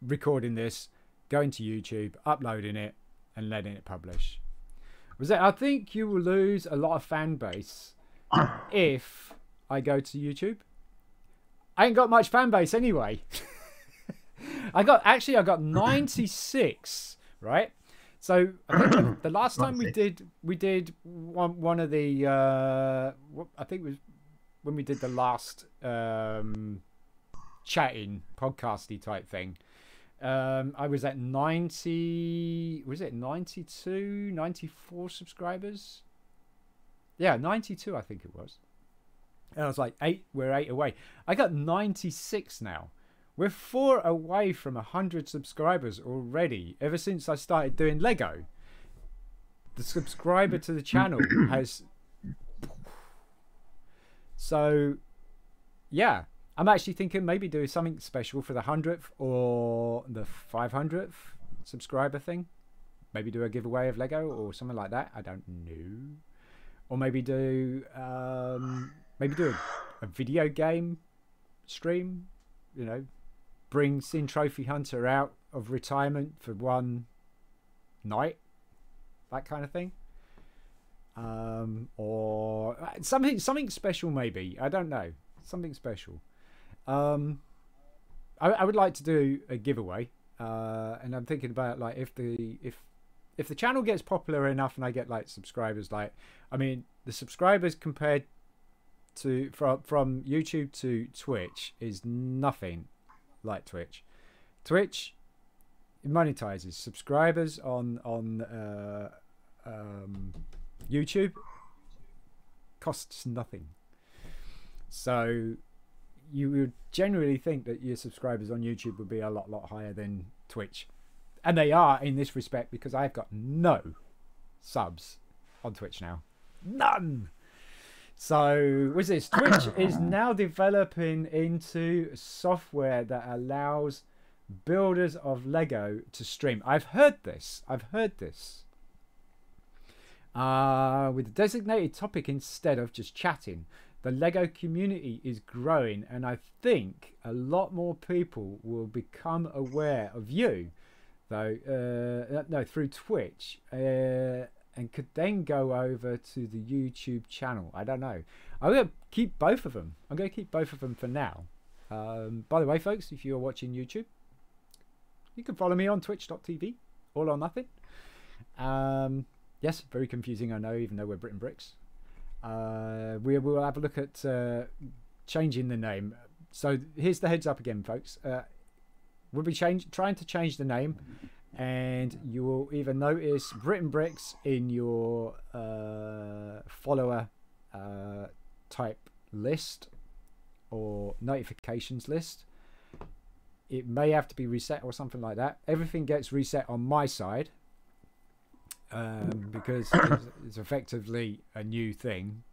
recording this, going to YouTube, uploading it, and letting it publish. I think you will lose a lot of fan base if I go to YouTube. I ain't got much fan base anyway. I got 96, right? So I think the last time we did one of the I think it was when we did the last chatting podcasty type thing. I was at 90, was it 92, 94 subscribers? Yeah, 92 I think it was. And I was like, we're 8 away. I got 96 now. We're 4 away from 100 subscribers already, ever since I started doing Lego. The subscriber to the channel has... So, yeah. I'm actually thinking maybe do something special for the 100th or the 500th subscriber thing. Maybe do a giveaway of Lego or something like that. I don't know. Or maybe do a video game stream. You know, bring SinnTrophyHunter out of retirement for one night, that kind of thing. Or something special, maybe. I don't know. Something special. I would like to do a giveaway, and I'm thinking about like if the channel gets popular enough and I get like subscribers, like I mean the subscribers compared to from YouTube to Twitch is nothing like Twitch. Twitch monetizes. Subscribers on YouTube costs nothing. So you would generally think that your subscribers on YouTube would be a lot higher than Twitch, and they are in this respect, because I've got no subs on Twitch now, none. So with this, Twitch is now developing into software that allows builders of Lego to stream. I've heard this with a designated topic instead of just chatting. The Lego community is growing, and I think a lot more people will become aware of you, though, through Twitch, and could then go over to the YouTube channel. I don't know. I'm going to keep both of them. I'm going to keep both of them for now. By the way, folks, if you're watching YouTube, you can follow me on twitch.tv, all or nothing. Yes, very confusing, I know, even though we're BRIT'N Bricks. We will have a look at changing the name. So here's the heads up again, folks. We'll be trying to change the name, and you will either notice BRIT'N Bricks in your follower type list or notifications list. It may have to be reset or something like that. Everything gets reset on my side. Because it's effectively a new thing,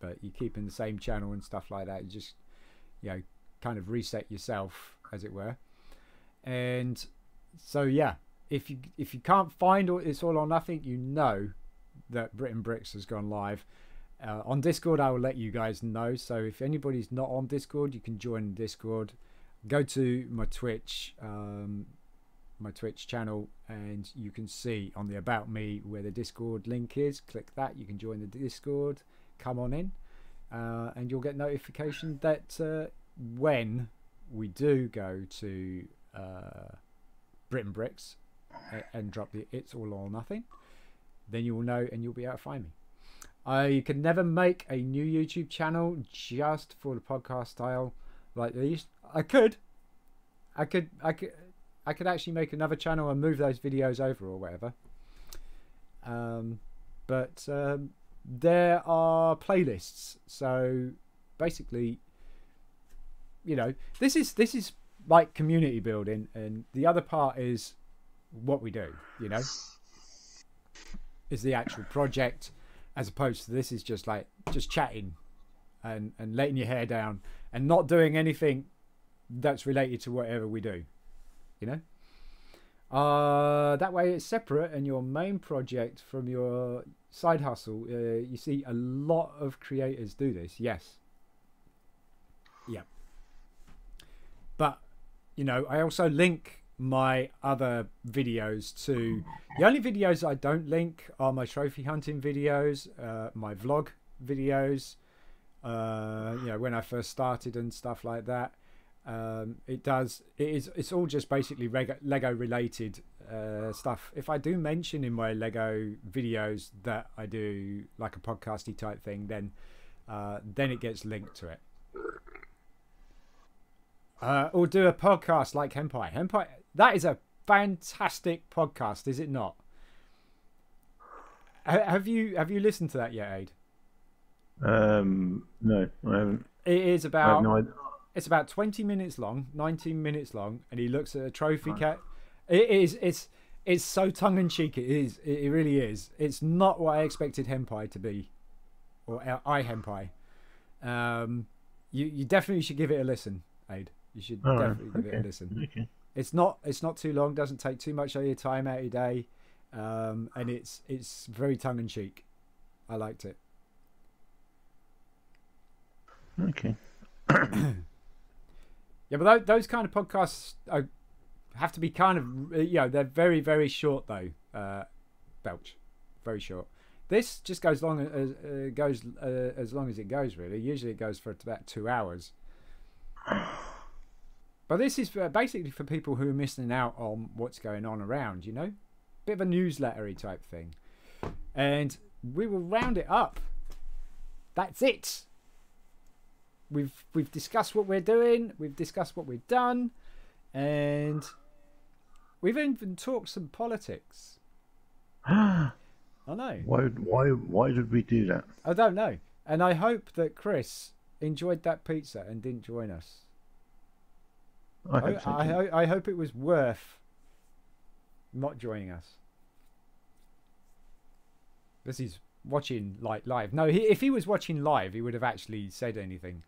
but you keep in the same channel and stuff like that. You just, kind of reset yourself, as it were. And so, yeah, if you can't find It's All or Nothing, you know that BRIT'N Bricks has gone live. On Discord, I will let you guys know. So if anybody's not on Discord, you can join Discord. Go to my Twitch channel, and you can see on the About Me where the Discord link is. Click that, you can join the Discord, come on in, and you'll get notification that when we do go to BRIT'N Bricks and drop the It's All or Nothing, then you will know and you'll be able to find me. You can never make a new YouTube channel just for the podcast style like these. I could actually make another channel and move those videos over or whatever. But there are playlists. So basically, this is like community building, and the other part is what we do, is the actual project, as opposed to this is just chatting and letting your hair down and not doing anything that's related to whatever we do. That way it's separate, and your main project from your side hustle. You see a lot of creators do this. Yes. Yeah. But I also link my other videos to the only videos I don't link are my trophy hunting videos, my vlog videos, when I first started and stuff like that. It's all just basically Lego related stuff. If I do mention in my Lego videos that I do like a podcasty type thing, then it gets linked to it. Or do a podcast like Henpai. That is a fantastic podcast, is it not? Have you listened to that yet, Aid? No, I haven't. It is about. I have no idea. It's about 20 minutes long, 19 minutes long, and he looks at a trophy cat. It's so tongue in cheek. It is. It really is. It's not what I expected Henpai to be, or Henpai. You definitely should give it a listen, Aid. You should definitely give it a listen. Okay. It's not too long. Doesn't take too much of your time out of your day, and it's very tongue in cheek. I liked it. Okay. Yeah, but those kind of podcasts are have to be kind of, they're very, very short though. Belch, very short. This just goes long as long as it goes. Really, usually it goes for about 2 hours. But this is basically for people who are missing out on what's going on around. Bit of a newslettery type thing, and we will round it up. That's it. We've discussed what we're doing. We've discussed what we've done, and we've even talked some politics. I know. Why did we do that? I don't know. And I hope that Chris enjoyed that pizza and didn't join us. I hope it was worth not joining us. This is watching live. No, if he was watching live, he would have actually said anything.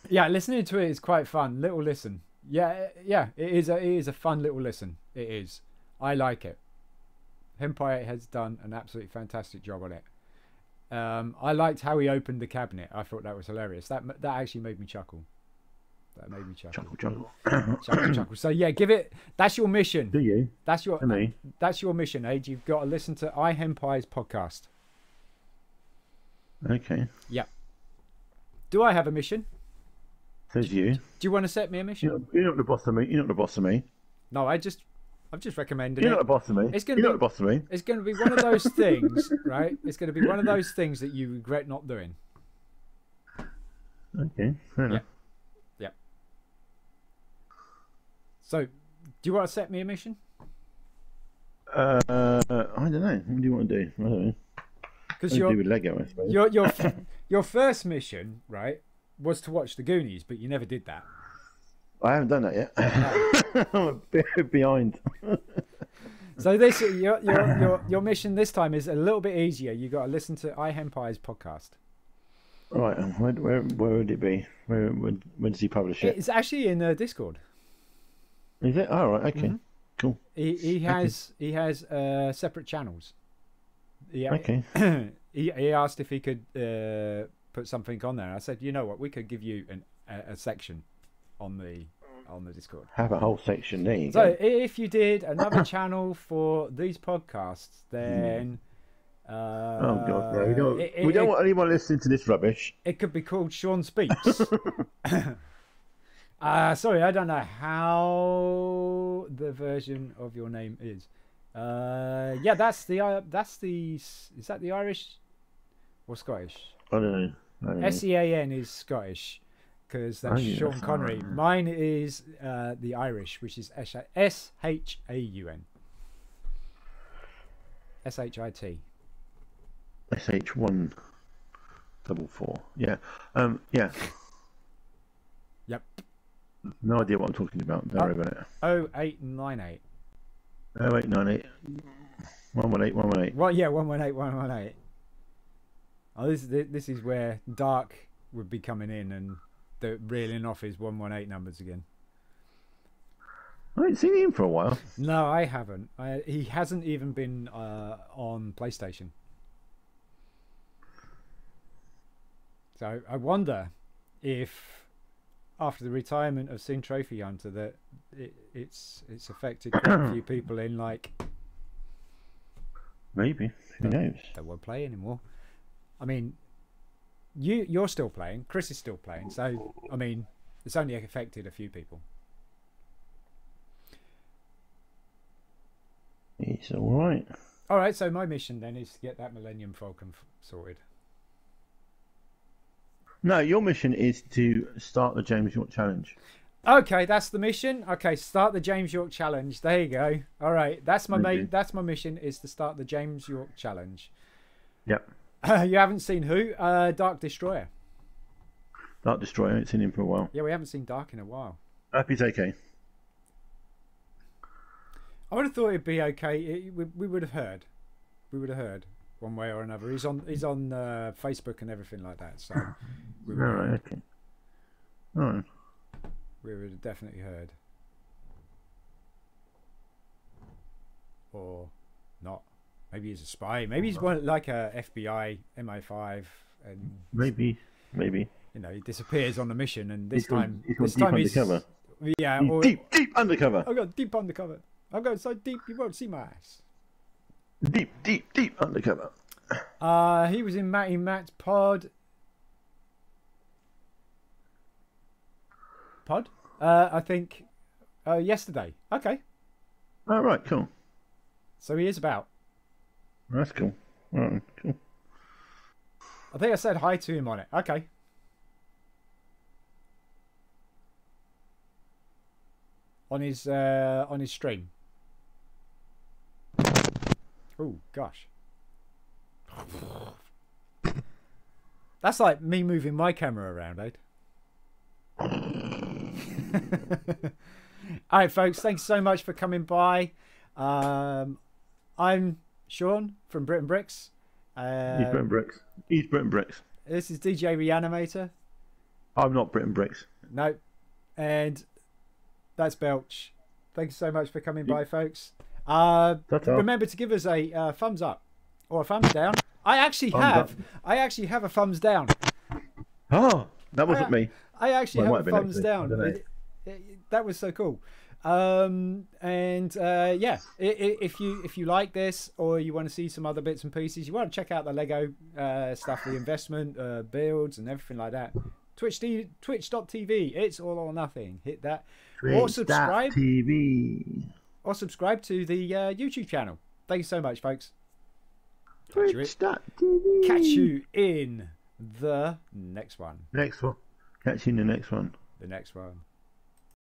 Yeah, listening to it is quite fun. Little listen. Yeah, it is a fun little listen. It is. I like it. Henpai has done an absolutely fantastic job on it. I liked how he opened the cabinet. I thought that was hilarious. That actually made me chuckle. That made me chuckle. Chuckle. So yeah, give it. That's your mission. Do you? That's your mission, Age. You've got to listen to iHenpai's podcast. Okay. Yeah. Do I have a mission? Says you. Do you want to set me a mission? You're not the boss of me. You're not the boss of me. No, I've just recommended You're it. not the boss of me. You're not the boss of me. It's going to be one of those things, right? It's going to be one of those things that you regret not doing. Okay. Fair enough. Yeah. So, do you want to set me a mission? I don't know. What do you want to do? I don't know. Because do with Lego, I suppose. your first mission, right, was to watch the Goonies, but you never did that. I haven't done that yet. No. I'm a bit behind. So this your mission this time is a little bit easier. You got to listen to iHenpai's podcast. Right, where would it be? When does he publish it? It's actually in Discord. Is it? Oh, right, okay, cool. He has separate channels. Yeah. Okay. He asked if he could put something on there. I said, you know what, we could give you a section on the Discord. Have a whole section there. You so go. if you did another channel for these podcasts, then oh god, no, we don't want anyone listening to this rubbish. It could be called Sean Speaks. Sorry, I don't know how the version of your name is. Yeah, is that the Irish or Scottish? I don't know. SEAN is Scottish because that's Sean Connery. Mine is the Irish, which is SHAUN. SHIT. SH144. Yeah. Yeah. Yep. No idea what I'm talking about. Don't worry about it. 0898. 0898 118 118. Well, yeah, 118 118. Oh, this is where Dark would be coming in and the reeling off his 118 numbers again. I haven't seen him for a while. No, I haven't. He hasn't even been on PlayStation. So I wonder if after the retirement of SinnTrophyHunter that it's affected quite a few people in like. Maybe. Who knows? They won't play anymore. I mean, you're still playing. Chris is still playing. So I mean, it's only affected a few people. It's all right. All right. So my mission then is to get that Millennium Falcon sorted. No, your mission is to start the James York Challenge. Okay, that's the mission. Okay, start the James York Challenge. There you go. All right, that's my That's my mission is to start the James York Challenge. Yep. You haven't seen who? Dark Destroyer. Dark Destroyer. I haven't seen him for a while. Yeah, we haven't seen Dark in a while. I hope he's okay. I would have thought it'd be okay. We would have heard. We would have heard one way or another. He's on Facebook and everything like that. So we would Alright, okay. Alright. We would have definitely heard. Or not. Maybe he's a spy. Maybe he's one like a FBI MI5 and maybe. You know, he disappears on the mission and this He's gone time deep undercover. Yeah, or Deep undercover. I've got deep undercover. I'm going so deep you won't see my ass. Deep undercover. He was in Matty Matt's pod. I think yesterday. Okay. Oh, right, cool. So he is about. That's cool. All right, cool. I think I said hi to him on it. Okay. On his stream. Oh gosh. That's like me moving my camera around, eh? Alright folks, thanks so much for coming by. I'm Sean from BRIT'N Bricks. He's BRIT'N Bricks. He's BRIT'N Bricks. This is Djreanimator. I'm not BRIT'N Bricks. No. And that's Belch. Thank you so much for coming by, folks. Remember to give us a thumbs up or a thumbs down. I actually have a thumbs down. Oh, that wasn't me. I actually have a thumbs down. That was so cool. Yeah, if you like this or you want to see some other bits and pieces, you want to check out the Lego stuff, the investment builds and everything like that. Twitch.tv. It's all or nothing. Hit that. Or subscribe. TV. Or subscribe to the YouTube channel. Thank you so much, folks. Twitch.tv. Catch you in the next one. Next one. Catch you in the next one. The next one.